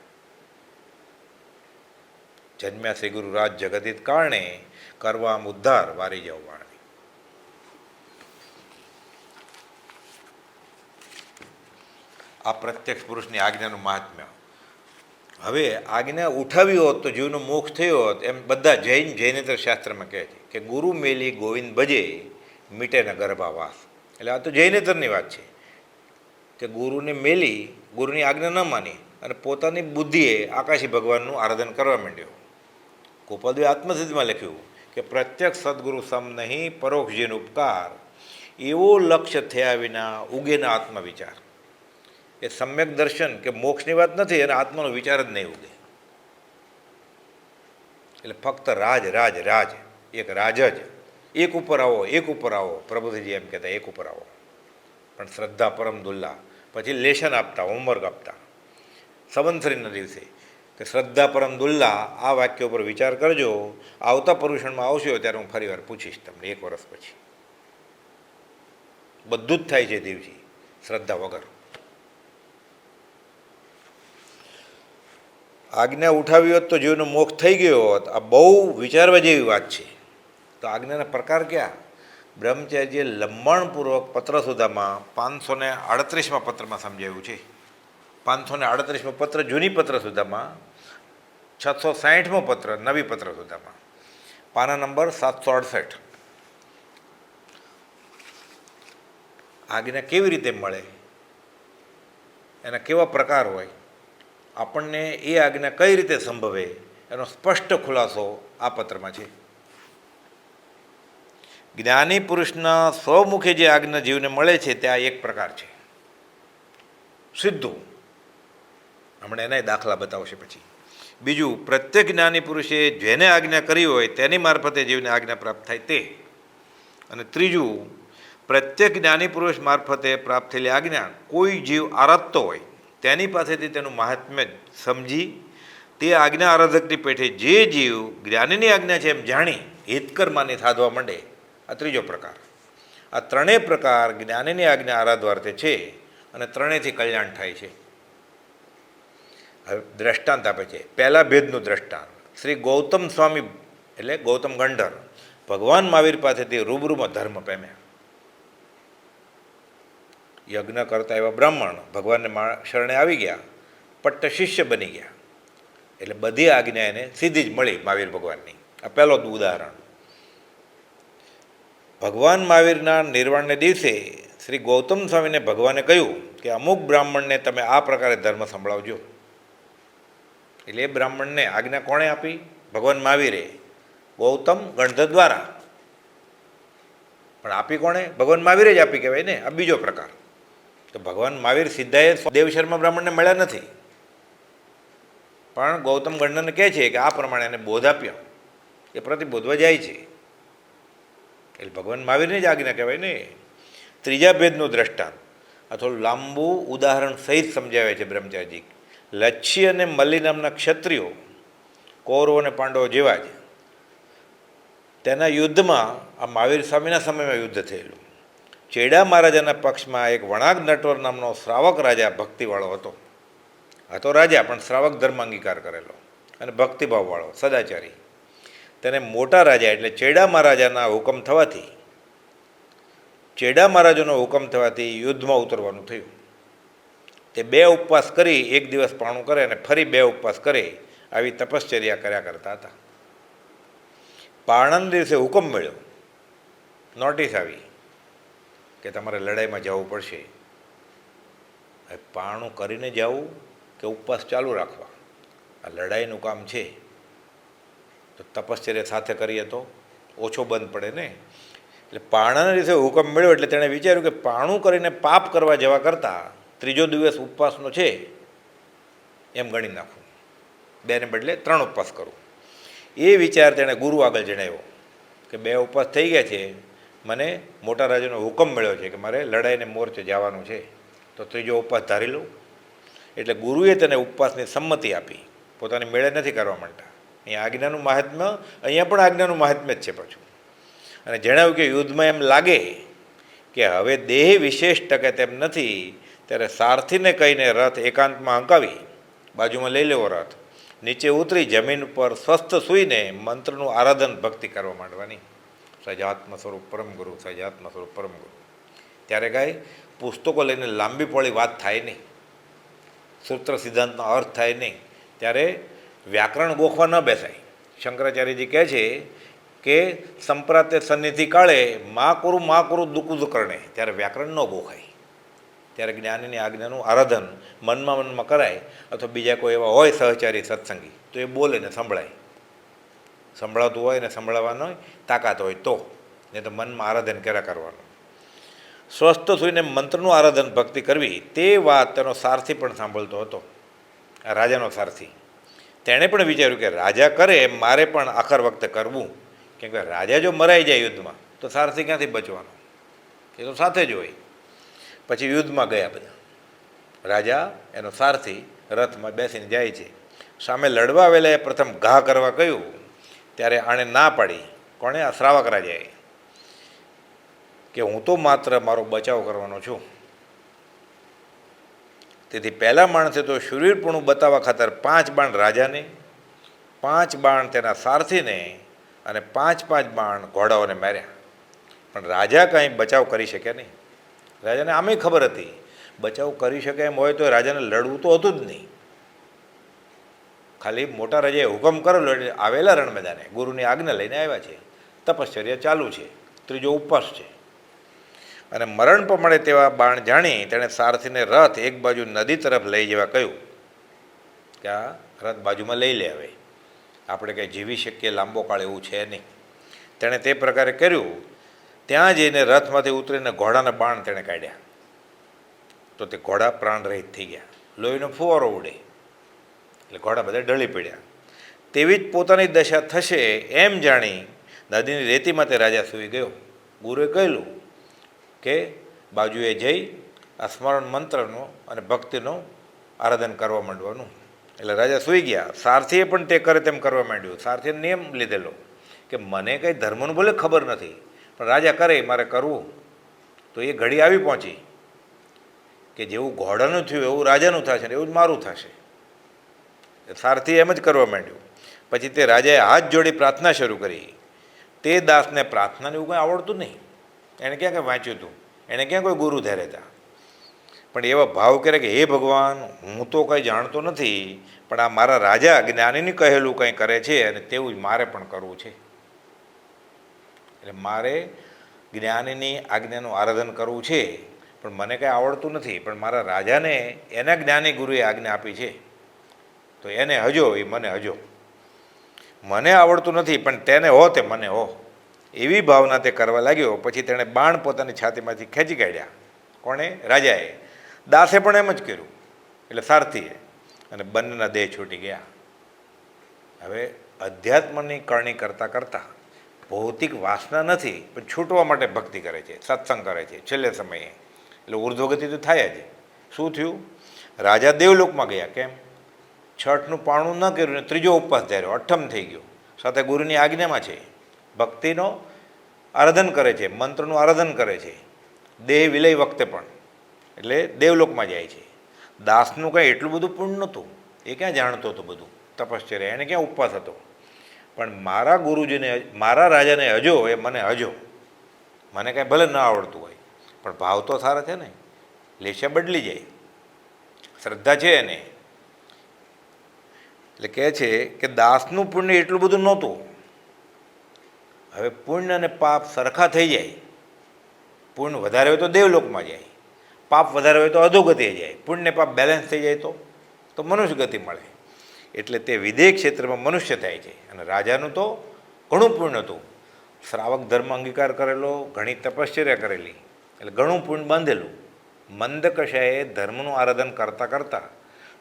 S1: જન્મ્યા શ્રી ગુરુ રાજ જગતિત કારણે, કરવા આમ ઉદ્ધાર વારી જાવ વાણી. આ પ્રત્યક્ષ પુરુષની આજ્ઞાનું મહાત્મ્ય. હવે આજ્ઞા ઉઠાવી હોત તો જીવનો મોક્ષ થયો હોત, એમ બધા જૈનેતર શાસ્ત્રમાં કહે છે કે ગુરુ મેલી ગોવિંદ ભજે મીટે ન ગર્ભાવાસ. એટલે આ તો જૈનેતરની વાત છે કે ગુરુને મેલી, ગુરુની આજ્ઞા ન માની અને પોતાની બુદ્ધિએ આકાશી ભગવાનનું આરાધન કરવા માંડ્યો. ગોપાલદેવે આત્મસિદ્ધિમાં લખ્યું કે પ્રત્યક્ષ સદગુરુ સમ નહીં પરોક્ષ જેનો ઉપકાર, એવો લક્ષ્ય થયા વિના ઉગેના આત્મવિચાર. એ સમ્યક દર્શન કે મોક્ષની વાત નથી, અને આત્માનો વિચાર જ નહીં ઉગે. એટલે ફક્ત રાજ રાજ રાજ, એક રાજ જ, એક ઉપર આવો, એક ઉપર આવો. પ્રભુજી એમ કહેતા એક ઉપર આવો. પણ શ્રદ્ધા પરમ દુલ્લા. પછી લેશન આપતા, હોમવર્ક આપતા સંવત્સરીના દિવસે કે શ્રદ્ધા પરમ દુલ્લા, આ વાક્ય ઉપર વિચાર કરજો, આવતા પર્યુષણમાં આવશો ત્યારે હું ફરી વાર પૂછીશ તમને 1 વર્ષ પછી. બધું જ થાય છે દેવજી શ્રદ્ધા વગર. આજ્ઞા ઉઠાવી હોત તો જીવનો મોક્ષ થઈ ગયો હોત. આ બહુ વિચારવા જેવી વાત છે. તો આજ્ઞાના પ્રકાર ક્યાં? બ્રહ્મચારીજીએ લંબાણપૂર્વક પત્ર સુધામાં 538માં પત્રમાં સમજાવ્યું છે. 538મો પત્ર જૂની પત્ર સુધામાં 660મો પત્ર, નવી પત્ર સુધામાં, પાના નંબર 768. આજ્ઞા કેવી રીતે મળે, એના કેવા પ્રકાર હોય, આપણને એ આજ્ઞા કઈ રીતે સંભવે, એનો સ્પષ્ટ ખુલાસો આ પત્રમાં છે. જ્ઞાની પુરુષના સ્વમુખે જે આજ્ઞા જીવને મળે છે તે આ એક પ્રકાર છે, સીધું. હમણાં એના દાખલા બતાવશે પછી. બીજું, પ્રત્યેક જ્ઞાની પુરુષે જેને આજ્ઞા કરી હોય તેની મારફતે જીવને આજ્ઞા પ્રાપ્ત થાય તે. અને ત્રીજું, પ્રત્યેક જ્ઞાની પુરુષ મારફતે પ્રાપ્ત થયેલી આજ્ઞા કોઈ જીવ આરાધતો હોય તેની પાસેથી તેનું મહાત્મ્ય સમજી તે આજ્ઞા આરાધકની પેઠે જે જીવ જ્ઞાનીની આજ્ઞા છે એમ જાણી હિતકર માની સાધવા માંડે, આ ત્રીજો પ્રકાર. આ ત્રણેય પ્રકાર જ્ઞાનીની આજ્ઞા આરાધવાર્થે છે અને ત્રણેયથી કલ્યાણ થાય છે. હવે દ્રષ્ટાંત આપે છે. પહેલા ભેદનું દ્રષ્ટાંત, શ્રી ગૌતમ સ્વામી એટલે ગૌતમ ગંધર ભગવાન મહાવીર પાસેથી રૂબરૂમાં ધર્મ પામ્યા. યજ્ઞ કરતા એવા બ્રાહ્મણ ભગવાનને શરણે આવી ગયા, પટ્ટ શિષ્ય બની ગયા, એટલે બધી આજ્ઞા એને સીધી જ મળી મહાવીર ભગવાનની. આ પહેલો ઉદાહરણ. ભગવાન મહાવીરના નિર્વાણને દિવસે શ્રી ગૌતમ સ્વામીને ભગવાને કહ્યું કે અમુક બ્રાહ્મણને તમે આ પ્રકારે ધર્મ સંભળાવજો. એટલે એ બ્રાહ્મણને આજ્ઞા કોણે આપી? ભગવાન મહાવીરે ગૌતમ ગણધર દ્વારા. પણ આપી કોણે? ભગવાન મહાવીરે જ આપી કહેવાય ને. આ બીજો પ્રકાર. તો ભગવાન મહાવીર સીધાએ દેવશર્મા બ્રાહ્મણને મળ્યા નથી, પણ ગૌતમ ગણધરને કહે છે કે આ પ્રમાણે એને બોધ આપ્યો, એ પ્રતિબોધવા જાય છે. એટલે ભગવાન મહાવીરની જ આજ્ઞા કહેવાય ને. ત્રીજા ભેદનું દ્રષ્ટાંત આ થોડું લાંબુ ઉદાહરણ સહિત સમજાવે છે બ્રહ્મચારીજી. લચ્છી અને મલ્લી નામના ક્ષત્રિયો કૌરવો અને પાંડવો જેવા જ તેના યુદ્ધમાં આ મહાવીર સ્વામીના સમયમાં યુદ્ધ થયેલું. ચેડા મહારાજાના પક્ષમાં એક વણાક નટવર નામનો શ્રાવક રાજા ભક્તિવાળો હતો. હતો રાજા, પણ શ્રાવક ધર્મ અંગીકાર કરેલો અને ભક્તિભાવવાળો સદાચારી. તેને મોટા રાજા એટલે ચેડા મહારાજાના હુકમ થવાથી યુદ્ધમાં ઉતરવાનું થયું. તે 2 ઉપવાસ કરી, એક દિવસ પાણું કરે અને ફરી 2 ઉપવાસ કરે, આવી તપશ્ચર્યા કર્યા કરતા હતા. પારણાના દિવસે હુકમ મળ્યો, નોટિસ આવી કે તમારે લડાઈમાં જવું પડશે. હવે પારણું કરીને જવું કે ઉપવાસ ચાલુ રાખવા, આ લડાઈનું કામ છે. તો તપશ્ચર્યા સાથે કરીએ તો ઓછો બંધ પડે ને. એટલે પારણાના દિવસે હુકમ મળ્યો એટલે તેણે વિચાર્યું કે પારણું કરીને પાપ કરવા જવા કરતાં ત્રીજો દિવસ ઉપવાસનો છે એમ ગણી નાખું, 2ને બદલે 3 ઉપવાસ કરું. એ વિચાર તેણે ગુરુ આગળ જણાવ્યો કે 2 ઉપવાસ થઈ ગયા છે, મને મોટા રાજાનો હુકમ મળ્યો છે કે મારે લડાઈને મોરચે જવાનું છે, તો ત્રીજો ઉપવાસ ધારી લઉં. એટલે ગુરુએ તેને ઉપવાસની સંમતિ આપી, પોતાની મેળે નથી કરવા માંગતા. અહીંયા આજ્ઞાનું મહાત્મ્ય, અહીંયા પણ આજ્ઞાનું મહાત્મ્ય જ છે પાછું. અને જણાવ્યું કે યુદ્ધમાં એમ લાગે કે હવે દેહ વિશેષ ટકે તેમ નથી, ત્યારે સારથીને કહીને રથ એકાંતમાં હંકાવી બાજુમાં લઈ લેવો, રથ નીચે ઉતરી જમીન પર સ્વસ્થ સૂઈને મંત્રનું આરાધન ભક્તિ કરવા માંડવાની. સજાત્મ સ્વરૂપ પરમ ગુરુ, સજાત્મ સ્વરૂપ પરમ ગુરુ. ત્યારે કાંઈ પુસ્તકો લઈને લાંબી પોળી વાત થાય નહીં, સૂત્ર સિદ્ધાંતનો અર્થ થાય નહીં, ત્યારે વ્યાકરણ ગોખવા ન બેસાય. શંકરાચાર્યજી કહે છે કે સંપ્રાતે સન્નિધિ કાળે મા કરું દુકુદ કરણે, ત્યારે વ્યાકરણ ન ગોખાય. ત્યારે જ્ઞાનીની આજ્ઞાનું આરાધન મનમાં કરાય, અથવા બીજા કોઈ એવા હોય સહચારી સત્સંગી તો એ બોલે ને સંભળાય. સંભળાતું હોય ને સંભળાવવાનો તાકાત હોય તો, નહીં તો મનમાં આરાધન કર્યા કરવાનું. સ્વસ્થ થઈને મંત્રનું આરાધન ભક્તિ કરવી, તે વાત તેનો સારથી પણ સાંભળતો હતો. આ રાજાનો સારથી તેણે પણ વિચાર્યું કે રાજા કરે મારે પણ આખર વખતે કરવું, કેમ કે રાજા જો મરાઈ જાય યુદ્ધમાં તો સારથી ક્યાંથી બચવાનો, એ તો સાથે જ હોય. પછી યુદ્ધમાં ગયા બધા. રાજા એનો સારથી રથમાં બેસીને જાય છે. સામે લડવા આવેલા પ્રથમ ઘા કરવા કહ્યું, ત્યારે આણે ના પાડી. કોણે? આ શ્રાવક રાજાએ, કે હું તો માત્ર મારો બચાવ કરવાનો છું. તેથી પહેલા માણસે તો શૂરવીરપણું બતાવવા ખાતર 5 બાણ રાજાને, 5 બાણ તેના સારથીને અને 5 બાણ ઘોડાઓને માર્યા. પણ રાજા કાંઈ બચાવ કરી શક્યા નહીં. રાજાને આમે ખબર હતી બચાવ કરી શકે એમ હોય તો રાજાને લડવું તો હતું જ નહીં. ખાલી મોટા રાજાએ હુકમ કરેલો એટલે આવેલા રણ મેદાને, ગુરુની આજ્ઞા લઈને આવ્યા છે. તપશ્ચર્યા ચાલુ છે, ત્રીજો ઉપવાસ છે. અને મરણ પ્રમાણે તેવા બાણ જાણી તેણે સારથીને રથ એક બાજુ નદી તરફ લઈ જવા કહ્યું કે આ રથ બાજુમાં લઈ લે, હવે આપણે કંઈ જીવી શકીએ લાંબો કાળ એવું છે નહીં. તેણે તે પ્રકારે કર્યું. ત્યાં જઈને રથમાંથી ઉતરીને ઘોડાના બાણ તેણે કાઢ્યા, તો તે ઘોડા પ્રાણરહિત થઈ ગયા. લોહીનો ફુવારો ઉડે એટલે ઘોડા બધા ઢળી પડ્યા. તેવી જ પોતાની દશા થશે એમ જાણી નદીની રેતીમાં તે રાજા સૂઈ ગયો. ગુરુએ કહેલું કે બાજુએ જઈ આ સ્મરણ મંત્રનો અને ભક્તિનો આરાધન કરવા માંડવાનું. એટલે રાજા સૂઈ ગયા. સારથીએ પણ તે કરે તેમ કરવા માંડ્યું. સારથીએ નિયમ લીધેલો કે મને કંઈ ધર્મનું ભલે ખબર નથી, પણ રાજા કરે મારે કરવું. તો એ ઘડી આવી પહોંચી કે જેવું ઘોડાનું થયું એવું રાજાનું થશે ને એવું જ મારું થશે. સારથીએ એમ જ કરવા માંડ્યું. પછી તે રાજાએ હાથ જોડી પ્રાર્થના શરૂ કરી. તે દાસને પ્રાર્થનાને એવું કંઈ આવડતું નહીં, એણે ક્યાં કંઈ વાંચ્યું હતું, એણે ક્યાં કોઈ ગુરુ ધરે હતા. પણ એવા ભાવ કરે કે હે ભગવાન, હું તો કંઈ જાણતો નથી, પણ આ મારા રાજા જ્ઞાનીની કહેલું કંઈ કરે છે અને તેવું જ મારે પણ કરવું છે. એટલે મારે જ્ઞાનીની આજ્ઞાનું આરાધન કરવું છે, પણ મને કંઈ આવડતું નથી, પણ મારા રાજાને એના જ્ઞાની ગુરુએ આજ્ઞા આપી છે, તો એને હજો એ મને હજો. મને આવડતું નથી પણ તેને હો તે મને હો, એવી ભાવના તે કરવા લાગ્યો. પછી તેણે બાણ પોતાની છાતીમાંથી ખેંચી કાઢ્યા. કોણે? રાજાએ. દાસે પણ એમ જ કર્યું, એટલે સારથીએ, અને બંનેના દેહ છૂટી ગયા. હવે અધ્યાત્મની કરણી કરતાં કરતાં ભૌતિક વાસના નથી, પણ છૂટવા માટે ભક્તિ કરે છે, સત્સંગ કરે છે છેલ્લે સમયે, એટલે ઉર્ધ્વગતિ તો થાય જ. શું થયું? રાજા દેવલોકમાં ગયા. કેમ? છઠનું પાણું ન કર્યું ને ત્રીજો ઉપવાસ ધાર્યો, અઠ્ઠમ થઈ ગયો. સાથે ગુરુની આજ્ઞામાં છે, ભક્તિનો આરાધન કરે છે, મંત્રનું આરાધન કરે છે, દેહ વિલય વખતે પણ, એટલે દેવલોકમાં જાય છે. દાસનું કાંઈ એટલું બધું પૂર્ણ નહોતું, એ ક્યાં જાણતો હતો બધું તપશ્ચર્યા, એને ક્યાં ઉપવાસ હતો. પણ મારા ગુરુજીને, મારા રાજાને હજો એ મને હજો. મને કાંઈ ભલે ન આવડતું હોય, પણ ભાવ તો સારા છે ને, લેશા બદલી જાય, શ્રદ્ધા છે એને. એટલે કહે છે કે દાસનું પુણ્ય એટલું બધું નહોતું. હવે પુણ્ય અને પાપ સરખા થઈ જાય. પુણ્ય વધારે હોય તો દેવલોકમાં જાય, પાપ વધારે હોય તો અધોગતિએ જાય. પુણ્ય પાપ બેલેન્સ થઈ જાય તો મનુષ્ય ગતિ મળે. એટલે તે વિદેહ ક્ષેત્રમાં મનુષ્ય થાય છે. અને રાજાનું તો ઘણું પુણ્ય હતું, શ્રાવક ધર્મ અંગીકાર કરેલો, ઘણી તપશ્ચર્યા કરેલી, એટલે ઘણું પુણ્ય બાંધેલું. મંદકશાએ ધર્મનું આરાધન કરતાં કરતાં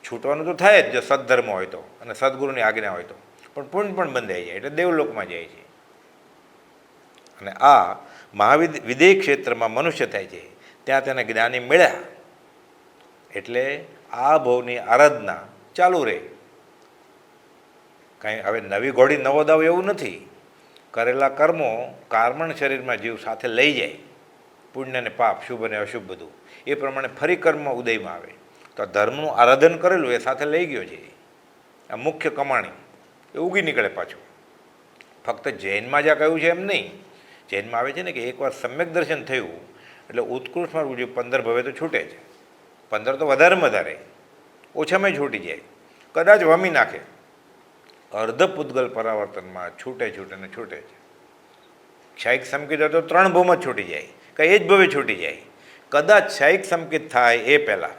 S1: છૂટવાનું તો થાય જ જો સદધર્મ હોય તો, અને સદગુરુની આજ્ઞા હોય તો, પણ પુણ્ય પણ બંધાઈ જાય, એટલે દેવલોકમાં જાય છે. અને આ વિદેહ ક્ષેત્રમાં મનુષ્ય થાય છે, ત્યાં તેને જ્ઞાની મળ્યા. એટલે આ ભવની આરાધના ચાલુ રહે. કાંઈ હવે નવી ઘોડી નવો દાવ એવું નથી. કરેલા કર્મો કાર્મણ શરીરમાં જીવ સાથે લઈ જાય, પુણ્ય અને પાપ, શુભ અને અશુભ બધું એ પ્રમાણે ફરી કર્મ ઉદયમાં આવે. તો આ ધર્મનું આરાધન કરેલું એ સાથે લઈ ગયો છે. આ મુખ્ય કમાણી એ ઉગી નીકળે પાછું. ફક્ત જૈનમાં જ્યાં કહ્યું છે એમ નહીં. જૈનમાં આવે છે ને કે એકવાર સમ્યક દર્શન થયું એટલે ઉત્કૃષ્ટમાં રૂજ્યું 15 ભવે તો છૂટે છે. 15 તો વધારેમાં વધારે, ઓછામાં છૂટી જાય, કદાચ વમી નાખે. અર્ધ પૂતગલ પરાવર્તનમાં છૂટે ને છૂટે છે. ક્ષાયિક સંકિત હોય તો 3 ભવમાં જ છૂટી જાય, કંઈ એ જ ભવે છૂટી જાય. કદાચ ક્ષાયિક સંકિત થાય એ પહેલાં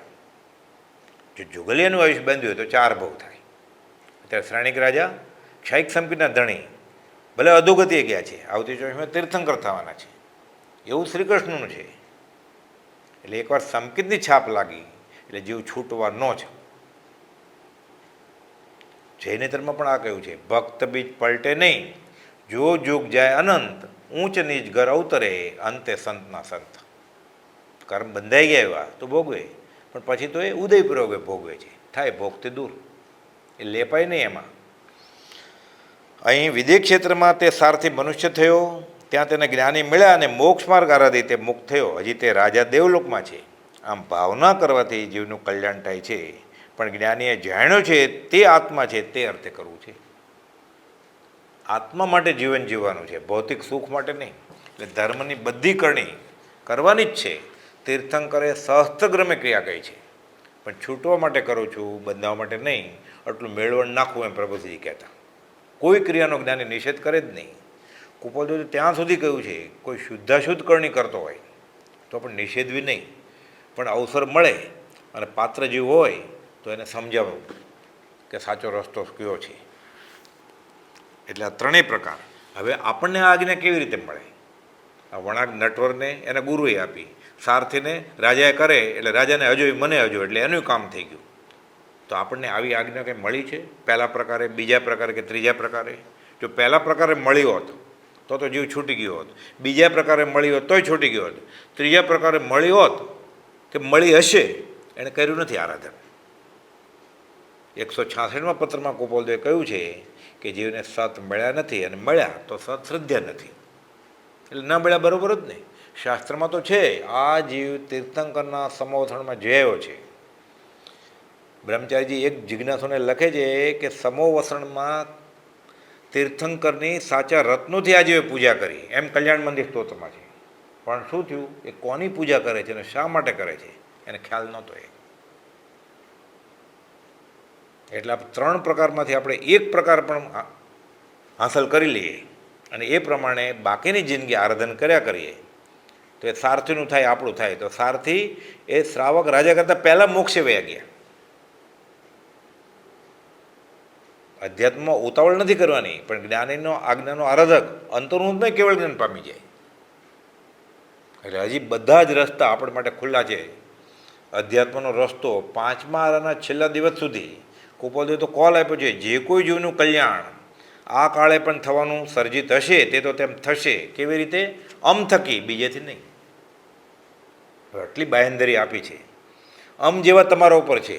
S1: જો જુગલિયાનું આયુષ્ય બાંધ્યું હોય તો 4 ભવ થાય. અત્યારે શ્રેણિક રાજા ક્ષાયિક સંકિતના ધણી ભલે અધોગતિએ ગયા છે, આવતી ચોવીસમાં તીર્થંકર થવાના છે, એવું શ્રી કૃષ્ણનું છે. એટલે એકવાર સંકિતની છાપ લાગી એટલે જીવ છૂટવાનો જ. જૈનેતરમાં પણ આ કહ્યું છે, ભક્ત બીજ પલટે નહીં, જો જોગ જાય અનંત, ઊંચ નીચ ઘર અવતરે, અંતે સંતના સંત. કર્મ બંધાઈ ગયા એવા તો ભોગવે, પણ પછી તો એ ઉદયપૂર્વક ભોગવે છે, થાય ભોગથી દૂર, એ લેપાય નહીં એમાં. અહીં વિદેહ ક્ષેત્રમાં તે સારથી મનુષ્ય થયો, ત્યાં તેને જ્ઞાની મળ્યા અને મોક્ષ માર્ગ આરાધી તે મુક્ત થયો. હજી તે રાજા દેવલોકમાં છે. આમ ભાવના કરવાથી જીવનું કલ્યાણ થાય છે, પણ જ્ઞાનીએ જાણ્યો છે તે આત્મા છે તે અર્થે કરવું છે. આત્મા માટે જીવન જીવવાનું છે, ભૌતિક સુખ માટે નહીં. એટલે ધર્મની બધી કરણી કરવાની જ છે. તીર્થંકરે સહસ્ત્રગ્રમે ક્રિયા કહી છે, પણ છૂટવા માટે કરું છું, બંધાવવા માટે નહીં. એટલું મેળવણ નાખવું એમ પ્રભુજી કહેતા. કોઈ ક્રિયાનો જ્ઞાની નિષેધ કરે જ નહીં. કુપોલદેવે ત્યાં સુધી કહ્યું છે કોઈ શુદ્ધાશુદ્ધ કરણી કરતો હોય તો પણ નિષેધવી નહીં, પણ અવસર મળે અને પાત્ર જેવું હોય તો એને સમજાવવું કે સાચો રસ્તો કયો છે. એટલે આ ત્રણેય પ્રકાર. હવે આપણને આ આજ્ઞા કેવી રીતે મળે? આ વણાક નટવરને એને ગુરુએ આપી, સારથીને રાજાએ કરે એટલે રાજાને હજોય મને હજો એટલે એનું કામ થઈ ગયું. તો આપણને આવી આજ્ઞા કંઈ મળી છે પહેલા પ્રકારે, બીજા પ્રકારે કે ત્રીજા પ્રકારે? જો પહેલા પ્રકારે મળી હોત તો જીવ છૂટી ગયો હોત, બીજા પ્રકારે મળી હોત તોય છૂટી ગયો હોત, ત્રીજા પ્રકારે મળી હોત કે મળી હશે એણે કર્યું નથી આરાધન. 166માં પત્રમાં કુપોલદેવે કહ્યું છે કે જીવને સત મળ્યા નથી અને મળ્યા તો સત શ્રદ્ધા નથી. એટલે ન મળ્યા બરાબર જ નહીં. શાસ્ત્રમાં તો છે આ જીવ તીર્થંકરના સમોવથણમાં જયો છે. બ્રહ્મચારીજી એક જિજ્ઞાસુને લખે છે કે સમોવસણમાં તીર્થંકરની સાચા રત્નોથી આ જીવે પૂજા કરી, એમ કલ્યાણ મંદિર સ્તોત્રમાં છે. પણ શું થયું, એ કોની પૂજા કરે છે અને શા માટે કરે છે એને ખ્યાલ નહોતો. એટલે આ ત્રણ પ્રકારમાંથી આપણે એક પ્રકાર પણ હાંસલ કરી લઈએ અને એ પ્રમાણે બાકીની જિંદગી આરાધન કર્યા કરીએ તો એ સારથીનું થાય, આપણું થાય. તો સારથી એ શ્રાવક રાજા કરતાં પહેલાં મોક્ષે વયા ગયા. અધ્યાત્મમાં ઉતાવળ નથી કરવાની, પણ જ્ઞાનીનો આજ્ઞાનો આરાધક અંતર્મુખ નહીં કેવળ જ્ઞાન પામી જાય. એટલે હજી બધા જ રસ્તા આપણા માટે ખુલ્લા છે. અધ્યાત્મનો રસ્તો 5મા આરાના છેલ્લા દિવસ સુધી કુપોલદેવે તો કોલ આપ્યો છે, જે કોઈ જીવનું કલ્યાણ આ કાળે પણ થવાનું સર્જિત હશે તે તો તેમ થશે. કેવી રીતે? અમ થકી, બીજેથી નહીં. આટલી બાંહેધરી આપી છે. અમ જેવા તમારા ઉપર છે,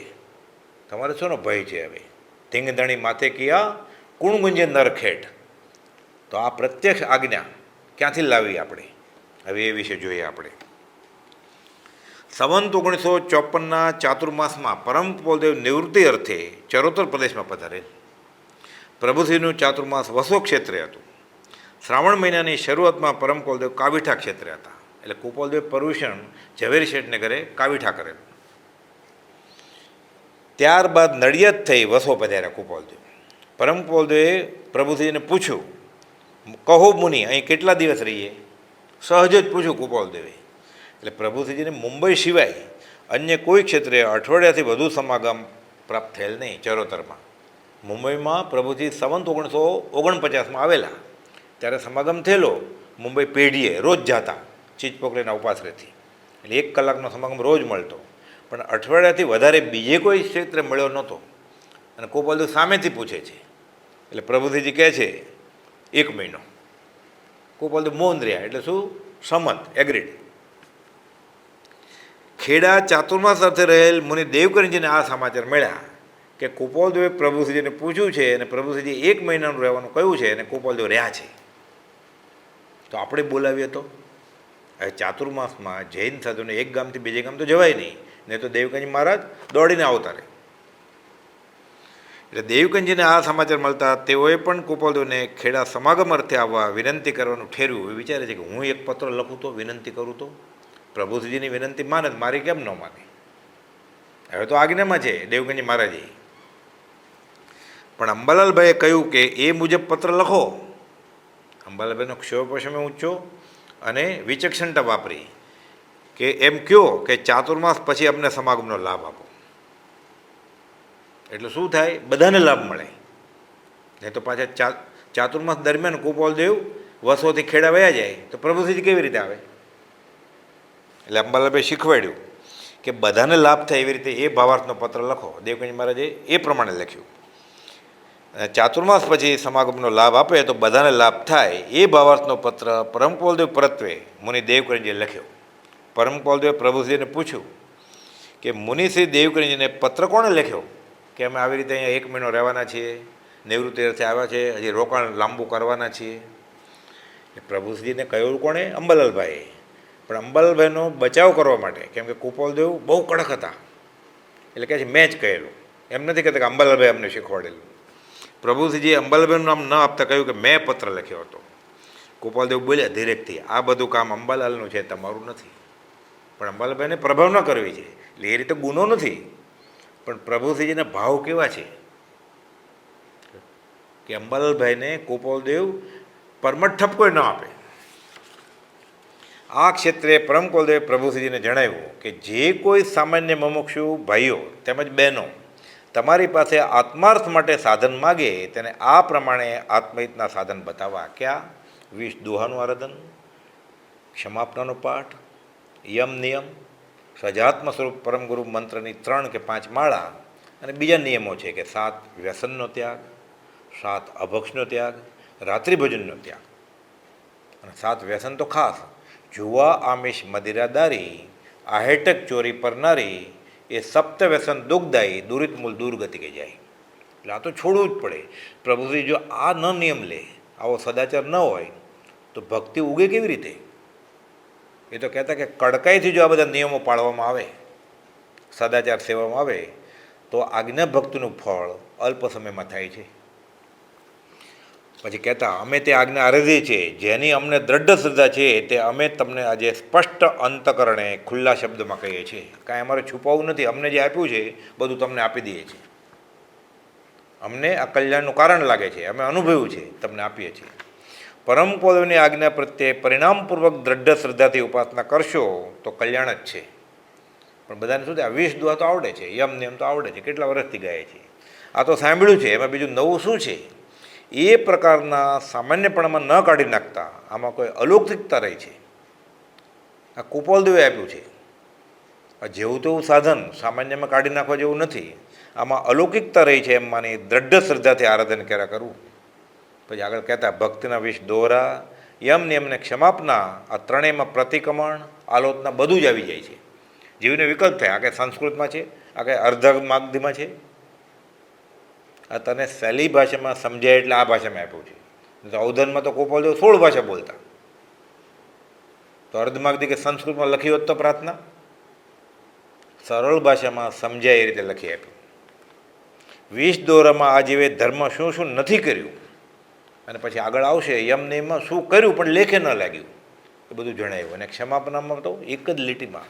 S1: તમારે શોનો ભય છે? હવે ધીંગધણી માથે કિયા કુણ ગુંજે નરખેટ. તો આ પ્રત્યક્ષ આજ્ઞા ક્યાંથી લાવી આપણે? હવે એ વિશે જોઈએ આપણે. સંવંત 1954ના ચાતુર્માસમાં પરમ કુપોલદેવ નિવૃત્તિ અર્થે ચરોતર પ્રદેશમાં પધારે. પ્રભુશ્રીનું ચાતુર્માસ વસો ક્ષેત્રે હતું. શ્રાવણ મહિનાની શરૂઆતમાં પરમ કુપોલદેવ કાવીઠા ક્ષેત્રે હતા. એટલે કુપોલદેવ પર્યુષણ ઝવેરી શેઠને ઘરે કાવીઠા કરેલું. ત્યારબાદ નડિયાદ થઈ વસો પધાર્યા કુપોલદેવ. પરમ કુપોલદેવે પ્રભુશ્રીને પૂછ્યું, કહો મુનિ અહીં કેટલા દિવસ રહીએ? સહજ જ પૂછ્યું કુપોલદેવે. એટલે પ્રભુશ્રીજીને મુંબઈ સિવાય અન્ય કોઈ ક્ષેત્રે અઠવાડિયાથી વધુ સમાગમ પ્રાપ્ત થયેલ નહીં. ચરોતરમાં મુંબઈમાં પ્રભુજી સંવંત 1949માં આવેલા ત્યારે સમાગમ થયેલો. મુંબઈ પેઢીએ રોજ જતા ચીજપોકલીના ઉપાશ્રયથી, એટલે 1 કલાકનો સમાગમ રોજ મળતો. પણ અઠવાડિયાથી વધારે બીજે કોઈ ક્ષેત્રે મળ્યો નહોતો. અને કુપોલદેવ સામેથી પૂછે છે. એટલે પ્રભુજીજી કહે છે 1 મહિનો. કુપોલદેવ મૌન રહ્યા. એટલે શું? સંમત, એગ્રીડ. ખેડા ચાતુર્માસ સાથે રહેલ મુનિ દેવકરજીને આ સમાચાર મળ્યા કે કુપોલદેવે પ્રભુશ્રીજીને પૂછ્યું છે અને પ્રભુશ્રીજી 1 મહિનાનું રહેવાનું કહ્યું છે અને કુપોલદેવ રહ્યા છે. તો આપણે બોલાવીએ તો? હવે ચાતુર્માસમાં જૈન સાધુને એક ગામથી બીજે ગામ તો જવાય નહીં, નહીં તો દેવકંજી મહારાજ દોડીને આવતા રહે. એટલે દેવકંજીને આ સમાચાર મળતા તેઓએ પણ કુપોલદેવને ખેડા સમાગમ અર્થે આવવા વિનંતી કરવાનું ઠેર્યું. એ વિચારે છે કે હું એક પત્ર લખું તો, વિનંતી કરું તો પ્રભુશ્રીજીની વિનંતી માને, મારી કેમ ન માને? હવે તો આજ્ઞામાં છે દેવકંજી મહારાજે. પણ અંબાલાલભાઈએ કહ્યું કે એ મુજબ પત્ર લખો. અંબાલાલભાઈનો ક્ષોભપશમે ઊંચો અને વિચક્ષણતા વાપરી કે એમ કહો કે ચાતુર્માસ પછી અમને સમાગમનો લાભ આપો. એટલે શું થાય? બધાને લાભ મળે. નહીં તો પાછા ચાતુર્માસ દરમિયાન કુપોલદેવ વસોથી ખેડા વયા જાય તો પ્રભુશ્રીજી કેવી રીતે આવે? એટલે અંબાલાલભાઈ શીખવાડ્યું કે બધાને લાભ થાય એવી રીતે એ ભાવાર્થનો પત્ર લખો. દેવકંજી મહારાજે એ પ્રમાણે લખ્યું. ચાતુર્માસ પછી સમાગમનો લાભ આપે તો બધાને લાભ થાય એ ભાવાર્થનો પત્ર પરમ કુપોલદેવ પરત્વે મુનિ દેવકરજીએ લખ્યો. પરમ કુપોલદેવે પ્રભુશ્રીને પૂછ્યું કે મુનિશ્રી દેવકરજીને પત્ર કોણે લખ્યો કે અમે આવી રીતે અહીંયા 1 મહિનો રહેવાના છીએ, નિવૃત્તિ અર્થે આવ્યા છે, હજી રોકાણ લાંબુ કરવાના છીએ? એ પ્રભુશ્રીજીને કહ્યું કોણે? અંબાલાલભાઈએ. પણ અંબાલાલભાઈનો બચાવ કરવા માટે, કેમ કે કુપોલદેવ બહુ કડક હતા, એટલે કહે છે મેં જ કહેલું. એમ નથી કહેતા કે અંબાલાલભાઈ અમને શીખવાડેલું. પ્રભુશ્રીજીએ અંબાલાલભાઈનું નામ ન આપતા કહ્યું કે મેં પત્ર લખ્યો હતો. કુપોલદેવ બોલ્યા ધીરેકથી, આ બધું કામ અંબાલાલનું છે, તમારું નથી. પણ અંબાલાલભાઈને પ્રભાવ ન કરવી છે, એટલે એ રીતે ગુનો નથી. પણ પ્રભુશ્રીજીના ભાવ કેવા છે કે અંબાલાલભાઈને ગોપાલદેવ પરમટ ઠપકો ન આપે. આ ક્ષેત્રે પરમ કુલદેવે પ્રભુશ્રીજીને જણાવ્યું કે જે કોઈ સામાન્ય મુમુક્ષુ ભાઈઓ તેમજ બહેનો તમારી પાસે આત્માર્થ માટે સાધન માગે તેને આ પ્રમાણે આત્મહિતના સાધન બતાવવા. ક્યાં? 20 દોહાનું આરાધન, ક્ષમાપનાનો પાઠ, યમ નિયમ, સજાત્મ સ્વરૂપ પરમગુરુ મંત્રની 3 કે 5 માળા, અને બીજા નિયમો છે કે 7 વ્યસનનો ત્યાગ, 7 અભક્ષનો ત્યાગ, રાત્રિભોજનનો ત્યાગ, અને 7 વ્યસન તો ખાસ જુવા, આમિષ, મદિરાદારી, આહેટક, ચોરી પરનારી, એ સપ્ત વ્યસન દુઃખદાયી, દુરિત મૂળ દુર્ગતિ કે જાય. એટલે આ તો છોડવું જ પડે. પ્રભુજી જો આ ન નિયમ લે, આવો સદાચાર ન હોય તો ભક્તિ ઉગે કેવી રીતે? એ તો કહેતા કે કડકાઈથી જો આ બધા નિયમો પાળવામાં આવે, સદાચાર સેવામાં આવે, તો આજ્ઞા ભક્તિનું ફળ અલ્પ સમયમાં થાય છે. પછી કહેતા અમે તે આજ્ઞા આરાધીએ છીએ, જેની અમને દ્રઢ શ્રદ્ધા છે તે અમે તમને આજે સ્પષ્ટ અંતકરણે ખુલ્લા શબ્દમાં કહીએ છીએ. કાંઈ અમારે છુપાવવું નથી. અમને જે આપ્યું છે બધું તમને આપી દઈએ છીએ. અમને આ કલ્યાણનું કારણ લાગે છે, અમે અનુભવ્યું છે, તમને આપીએ છીએ. પરમ કુલદેવની આજ્ઞા પ્રત્યે પરિણામપૂર્વક દ્રઢ શ્રદ્ધાથી ઉપાસના કરશો તો કલ્યાણ જ છે. પણ બધાને શું થાય? 20 દુઆ તો આવડે છે, યમ નિયમ તો આવડે છે, કેટલા વર્ષથી ગાય છે, આ તો સાંભળ્યું છે, એમાં બીજું નવું શું છે? એ પ્રકારના સામાન્યપણામાં ન કાઢી નાખતા આમાં કોઈ અલૌકિકતા રહી છે. આ ગોપાલદેવે આપ્યું છે. આ જેવું તેવું સાધન સામાન્યમાં કાઢી નાખવા જેવું નથી. આમાં અલૌકિકતા રહી છે એમ માની દ્રઢ શ્રદ્ધાથી આરાધન કર્યા કરવું. પછી આગળ કહેતા ભક્તિના 20 દોહરા, યમ નિયમને ક્ષમાપના, આ ત્રણેયમાં પ્રતિક્રમણ, આલોચના બધું જ આવી જાય છે. જીવને વિકલ્પ થાય. આ કંઈ સંસ્કૃતમાં છે, આ કંઈ અર્ધમાગધીમાં છે. આ તને સહેલી ભાષામાં સમજાય એટલે આ ભાષામાં આપ્યું છે. તો અવધનમાં તો ગોપાલદેવ 16 ભાષા બોલતા, તો અર્ધમાગધી કે સંસ્કૃતમાં લખી હોત તો પ્રાર્થના સરળ ભાષામાં સમજાય એ રીતે લખી આપ્યું. 20 દોરામાં આ જીવે ધર્મ શું શું નથી કર્યું, અને પછી આગળ આવશે યમ નિયમમાં શું કર્યું પણ લેખે ન લાગ્યું, એ બધું જણાવ્યું. અને ક્ષમાપનામાં તો એક જ લીટીમાં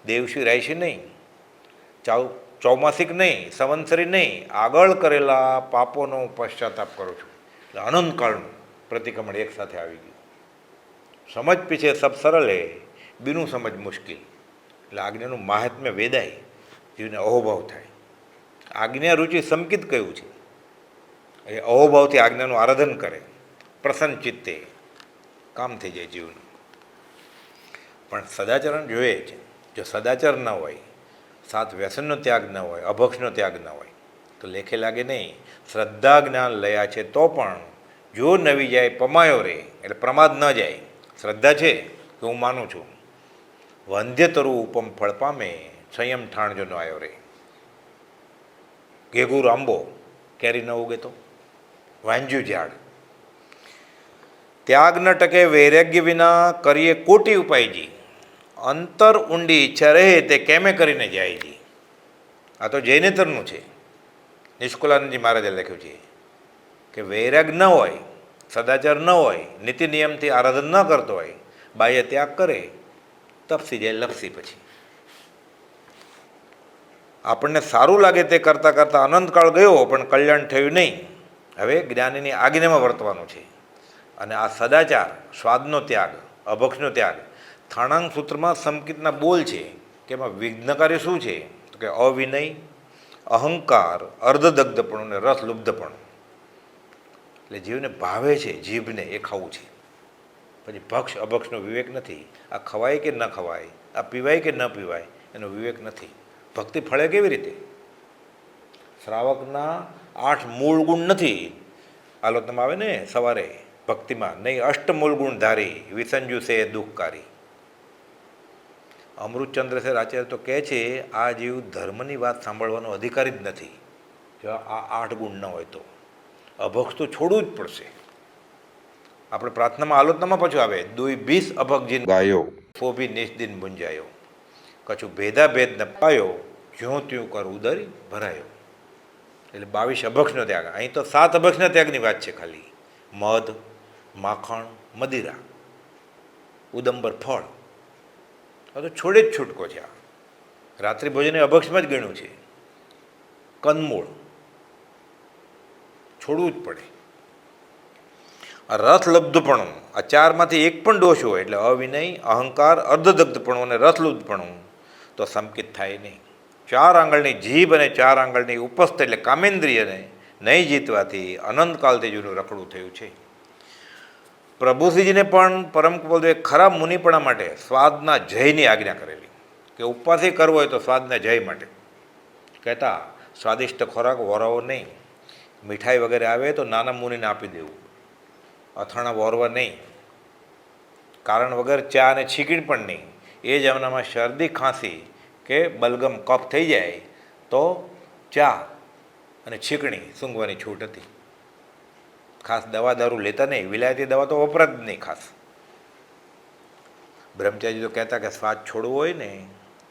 S1: દેવશી રાયશી નહીં, ચૌમાસિક નહીં, સંવત્સરી નહીં, આગળ કરેલા પાપોનો પશ્ચાતાપ કરું છું. એટલે અનંતકાળનું પ્રતિક્રમણ એક સાથે આવી ગયું. સમજ પીછે સબ સરળ હે, બીનું સમજ મુશ્કેલ. એટલે આજ્ઞાનું મહાત્મ્ય વેદાય, જીવને અહોભાવ થાય. આજ્ઞા રુચિ સંકિત કયું છે, એ અહોભાવથી આજ્ઞાનું આરાધન કરે, પ્રસન્ન ચિત્તે કામ થઈ જાય જીવનું. પણ સદાચરણ જોઈએ છે. જો સદાચાર ન હોય, 7 વ્યસનનો ત્યાગ ન હોય, અભક્ષનો ત્યાગ ન હોય, તો લેખે લાગે નહીં. શ્રદ્ધા જ્ઞાન લયા છે તો પણ જો નવી જાય પમાયો રે, એટલે પ્રમાદ ન જાય. શ્રદ્ધા છે કે હું માનું છું, વંધ્ય તરુ ઉપમ ફળ પામે, સંયમ ઠાણજો ન આવ્યો રે. ઘેઘુર આંબો કેરી ન ઉગે તો વાંજ્યું ઝાડ. ત્યાગ ન ટકે વૈરાગ્ય વિના કરીએ કોટી ઉપાયજી, અંતર ઊંડી ઈચ્છા રહે તે કેમે કરીને જાયજી. આ તો જૈનેતરનું છે. નિષ્કુલાનંદજી મહારાજે લખ્યું છે કે વૈરાગ ન હોય, સદાચાર ન હોય, નીતિ નિયમથી આરાધન ન કરતો હોય, બાહ્ય ત્યાગ કરે, તપસી જાય લપસી. પછી આપણને સારું લાગે તે કરતાં કરતાં અનંતકાળ ગયો પણ કલ્યાણ થયું નહીં. હવે જ્ઞાનીની આજ્ઞામાં વર્તવાનું છે. અને આ સદાચાર, સ્વાદનો ત્યાગ, અભક્ષનો ત્યાગ, થાણાંગ સૂત્રમાં સંકિતના બોલ છે કે એમાં વિઘ્નકારી શું છે? તો કે અવિનય, અહંકાર, અર્ધદગ્ધપણું અને રસલુબ્ધપણું. એટલે જીવને ભાવે છે, જીભને એ ખાવું છે. પછી ભક્ષ અભક્ષનો વિવેક નથી. આ ખવાય કે ન ખવાય, આ પીવાય કે ન પીવાય, એનો વિવેક નથી. ભક્તિ ફળે કેવી રીતે? શ્રાવકના 8 મૂળ ગુણ નથી. આલોચનામાં આવે ને સવારે ભક્તિમાં, નહીં અષ્ટમૂળ ગુણ ધારી, વિસંજુ સે દુઃખકારી. અમૃતચંદ્રશેર આચાર્ય તો કહે છે આ જીવ ધર્મની વાત સાંભળવાનો અધિકારી જ નથી જો આ 8 ગુણ ન હોય તો. અભક્ષ તો છોડવું જ પડશે. આપણે પ્રાર્થનામાં આલોચનામાં પાછું આવે, દુઈ 20 અભક્ષજીન ગાયો, ફોભી નિષ્દિન મુંજાયો, કછું ભેદા ભેદ ન પાયો, જ્યું ત્યું કર ઉદરી ભરાયો. એટલે 22 અભક્ષનો ત્યાગ. અહીં તો 7 અભક્ષના ત્યાગની વાત છે ખાલી. મધ, માખણ, મદિરા, ઉદંબર ફળ, આ તો છોડે જ છૂટકો છે. આ રાત્રિ ભોજન અભક્ષમાં જ ગણ્યું છે. કંદમૂળ છોડવું જ પડે. આ રથલબ્ધપણું, આ ચારમાંથી એક પણ દોષ હોય એટલે અવિનય, અહંકાર, અર્ધદગ્ધપણું અને રથલુબ્ધપણું તો સંકિત થાય નહીં. 4 આંગળની જીભ અને 4 આંગળની ઉપસ્થ એટલે કામેન્દ્રિયને નહીં જીતવાથી અનંતકાલથી જૂનું રખડું થયું છે. પ્રભુશ્રીજીને પણ પરમ કૃપાલુએ ખરા મુનિપણા માટે સ્વાદના જયની આજ્ઞા કરેલી કે ઉપવાસી કરવો હોય તો સ્વાદના જય માટે કહેતા સ્વાદિષ્ટ ખોરાક વોરાવો નહીં, મીઠાઈ વગેરે આવે તો નાના મુનિને આપી દેવું, અથાણા વોરવા નહીં, કારણ વગર ચા અને છીકીણ પણ નહીં. એ જમાનામાં શરદી ખાંસી કે બલગમ કફ થઈ જાય તો ચા અને છીકણી સૂંઘવાની છૂટ હતી. ખાસ દવા દારૂ લેતા નહીં, વિલાયતી દવા તો વપરાત જ નહીં ખાસ. બ્રહ્મચારી તો કહેતા કે સ્વાદ છોડવો હોય ને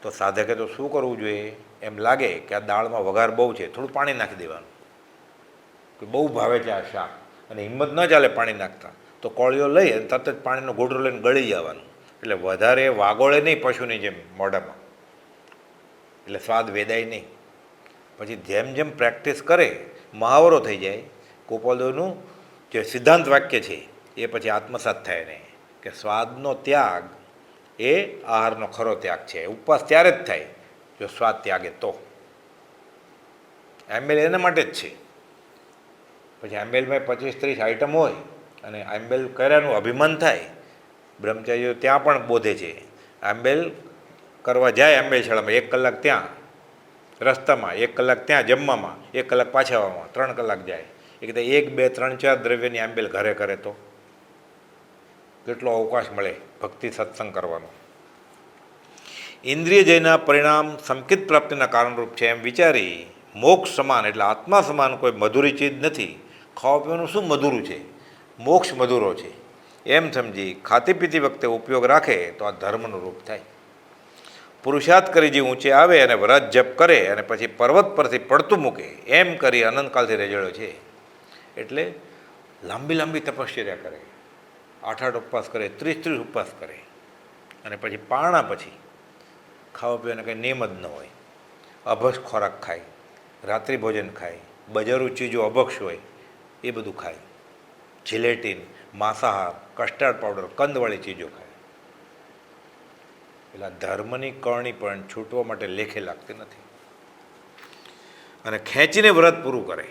S1: તો સાધકે તો શું કરવું જોઈએ, એમ લાગે કે આ દાળમાં વઘાર બહુ છે, થોડું પાણી નાખી દેવાનું, કે બહુ ભાવે છે આ શાક અને હિંમત ન ચાલે પાણી નાખતા તો કોળીઓ લઈ અને તરત જ પાણીનો ઘૂંટડો લઈને ગળી જવાનું, એટલે વધારે વાગોળે નહીં પશુની જેમ મોઢામાં, એટલે સ્વાદ વેદાય નહીં. પછી જેમ જેમ પ્રેક્ટિસ કરે મહાવરો થઈ જાય. ગોપાલદેવનું જે સિદ્ધાંત વાક્ય છે એ પછી આત્મસાત થાય ને કે સ્વાદનો ત્યાગ એ આહારનો ખરો ત્યાગ છે. ઉપવાસ ત્યારે જ થાય જો સ્વાદ ત્યાગે તો. એમ્બેલ એના માટે જ છે. પછી એમ્બેલમાં 25-30 આઈટમ હોય અને એમ્બેલ કર્યાનું અભિમાન થાય. બ્રહ્મચારીઓ ત્યાં પણ બોધે છે, એમ્બેલ કરવા જાય એમ્બેલ શાળામાં 1 કલાક ત્યાં રસ્તામાં, 1 કલાક ત્યાં જમવામાં, 1 કલાક પાછા આવવામાં, 3 કલાક જાય. એ કહેતા 1, 2, 3, 4 દ્રવ્યની એમ્બેલ ઘરે કરે તો કેટલો અવકાશ મળે ભક્તિ સત્સંગ કરવાનો. ઇન્દ્રિય જયના પરિણામ સંકિત પ્રાપ્તિના કારણરૂપ છે એમ વિચારી મોક્ષ સમાન એટલે આત્મા સમાન કોઈ મધુરી ચીજ નથી. ખાવા પીવાનું શું મધુરું છે, મોક્ષ મધુરો છે એમ સમજી ખાતી પીતી વખતે ઉપયોગ રાખે તો આ ધર્મનું રૂપ થાય. પુરુષાર્થ કરી જે ઊંચે આવે અને વ્રત જપ કરે અને પછી પર્વત પરથી પડતું મૂકે એમ કરી અનંતકાલથી રજળ્યો છે. એટલે લાંબી લાંબી તપશ્ચર્યા કરે, 8-8 ઉપવાસ કરે, 30-30 ઉપવાસ કરે અને પછી પારણા પછી ખાવા પીવાના કંઈ નિયમ જ ન હોય. અભક્ષ ખોરાક ખાય, રાત્રિ ભોજન ખાય, બજારું ચીજો અભક્ષ હોય એ બધું ખાય, જિલેટીન, માંસાહાર, કસ્ટર્ડ પાવડર, કંદવાળી ચીજો ખાય. એટલે ધર્મની કરણી પણ છૂટવા માટે લેખે લાગતી નથી. અને ખેંચીને વ્રત પૂરું કરે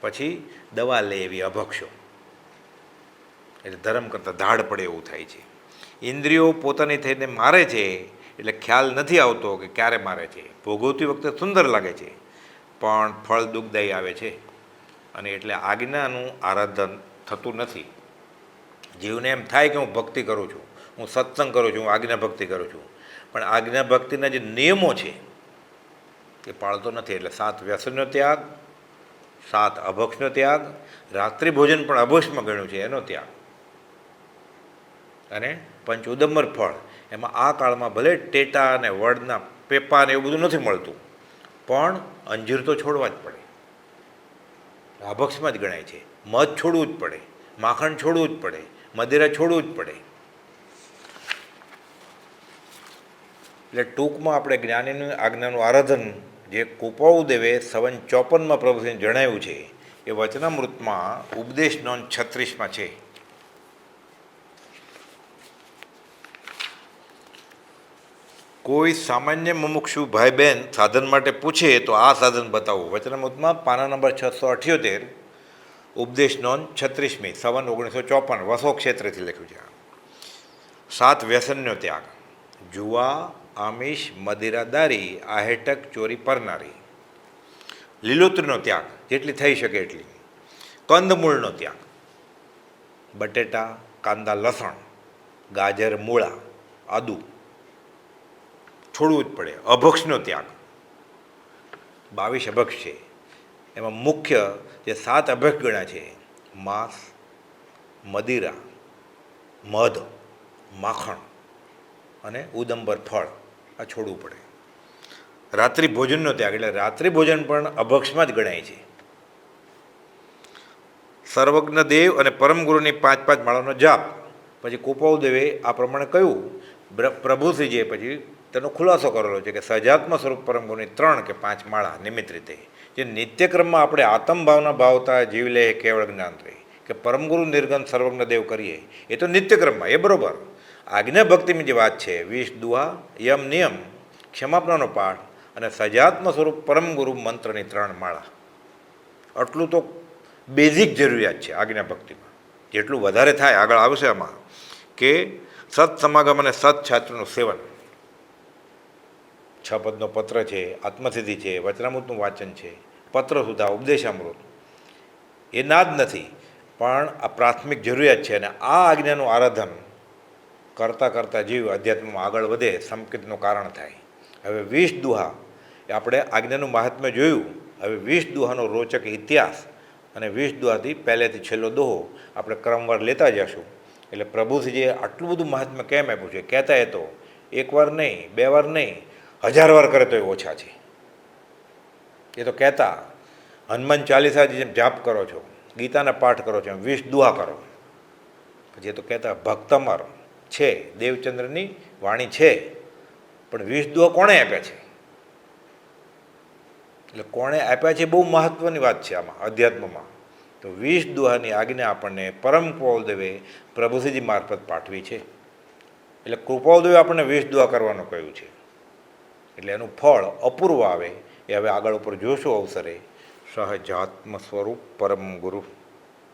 S1: પછી દવા લે એવી અભક્ષો, એટલે ધર્મ કરતાં ધાડ પડે એવું થાય છે. ઇન્દ્રિયો પોતાની થઈને મારે છે એટલે ખ્યાલ નથી આવતો કે ક્યારે મારે છે. ભોગવતી વખતે સુંદર લાગે છે પણ ફળ દુઃખદાયી આવે છે અને એટલે આજ્ઞાનું આરાધન થતું નથી. જીવને એમ થાય કે હું ભક્તિ કરું છું, હું સત્સંગ કરું છું, હું આજ્ઞા ભક્તિ કરું છું, પણ આજ્ઞા ભક્તિના જે નિયમો છે એ પાળતો નથી. એટલે 7 વ્યસનનો ત્યાગ, 7 અભક્ષનો ત્યાગ, રાત્રિ ભોજન પણ અભક્ષમાં ગણ્યું છે એનો ત્યાગ, અને પંચ ઉદમ્બર ફળ એમાં આ કાળમાં ભલે ટેટા અને વડના પેપા ને એવું બધું નથી મળતું પણ અંજીર તો છોડવા જ પડે, અભક્ષમાં જ ગણાય છે. મધ છોડવું જ પડે, માખણ છોડવું જ પડે, મદિરા છોડવું જ પડે. એટલે ટૂંકમાં આપણે જ્ઞાનીનું આજ્ઞાનું આરાધન જે કૃપાળુદેવે 54માં પ્રભુશ્રીને જણાવ્યું છે એ વચનામૃતમાં ઉપદેશ નોંધ 36માં છે. કોઈ સામાન્ય મુમુક્ષુ ભાઈ બહેન સાધન માટે પૂછે તો આ સાધન બતાવવું. વચનામૃતમાં પાના નંબર 678, ઉપદેશ નોંધ 36મી, સંવત 1954, વસો ક્ષેત્રથી લખ્યું છે. 7 વ્યસનનો ત્યાગ: જુવા, આમિષ, મદિરાદારી, આહેટક, ચોરી પરનારી. લીલોતરીનો ત્યાગ જેટલી થઈ શકે એટલી. કંદમૂળનો ત્યાગ: બટેટા, કાંદા, લસણ, ગાજર, મૂળા, આદુ છોડવું જ પડે. અભક્ષનો ત્યાગ: 22 અભક્ષ છે, એમાં મુખ્ય જે 7 અભક્ષ ગણા છે માંસ, મદિરા, મધ, માખણ અને ઉદંબર ફળ, આ છોડવું પડે. રાત્રિ ભોજનનો ત્યાગ એટલે રાત્રિ ભોજન પણ અભક્ષમાં જ ગણાય છે. સર્વજ્ઞ દેવ અને પરમગુરુની 5-5 માળાનો જાપ. પછી કૃપાળુદેવે આ પ્રમાણે કહ્યું. પ્રભુશ્રીજીએ પછી તેનો ખુલાસો કરેલો છે કે સજાત્મ સ્વરૂપ પરમગુરુની 3 કે 5 માળા નિમિત્ત રીતે જે નિત્યક્રમમાં આપણે આત્મભાવના ભાવતા જીવ લે કેવળ જ્ઞાન રહે કે પરમગુરુ નિર્ગન સર્વજ્ઞ દેવ કરીએ એ તો નિત્યક્રમમાં, એ બરાબર. આજ્ઞા ભક્તિની જે વાત છે, 20 દુહા, યમ નિયમ, ક્ષમાપનાનો પાઠ અને સજાત્મ સ્વરૂપ પરમગુરુ મંત્રની 3 માળા, આટલું તો બેઝિક જરૂરિયાત છે આજ્ઞા ભક્તિમાં. જેટલું વધારે થાય આગળ આવશે આમાં કે સત સમાગમ અને સત્શાસ્ત્રનું સેવન, 6 પદનો પત્ર છે, આત્મસિદ્ધિ છે, વચનામૃતનું વાંચન છે, પત્ર સુધા, ઉપદેશામૃત, એ ના જ નથી, પણ આ પ્રાથમિક જરૂરિયાત છે. અને આ આજ્ઞાનું આરાધન કરતાં કરતાં જીવ અધ્યાત્મમાં આગળ વધે, સંકેતનું કારણ થાય. હવે 20 દુહા એ આપણે આજ્ઞાનું મહાત્મ્ય જોયું. હવે 20 દુહાનો રોચક ઇતિહાસ અને 20 દુહાથી પહેલેથી છેલ્લો દોહો આપણે ક્રમવાર લેતા જશું. એટલે પ્રભુજીએ આટલું બધું મહાત્મ્ય કેમ આપ્યું છે, કહેતા એ તો 1 વાર નહીં, 2 વાર નહીં, 1000 વાર કરે તો એ ઓછા છે. એ તો કહેતા હનુમાન ચાલીસા જેમ જાપ કરો છો, ગીતાના પાઠ કરો છો, એમ 20 દુહા કરો. પછી એ તો કહેતા ભક્તમર છે, દેવચંદ્રની વાણી છે, પણ 20 દુહા કોણે આપ્યા છે? એટલે કોણે આપ્યા છે બહુ મહત્ત્વની વાત છે આમાં અધ્યાત્મમાં. તો 20 દુહાની આજ્ઞા આપણને પરમ કૃપાળદેવે પ્રભુશ્રીજી મારફત પાઠવી છે. એટલે કૃપાળદેવે આપણને 20 દુહા કરવાનું કહ્યું છે. એટલે એનું ફળ અપૂર્વ આવે એ હવે આગળ ઉપર જોશું અવસરે. સહજાત્મ સ્વરૂપ પરમ ગુરુ.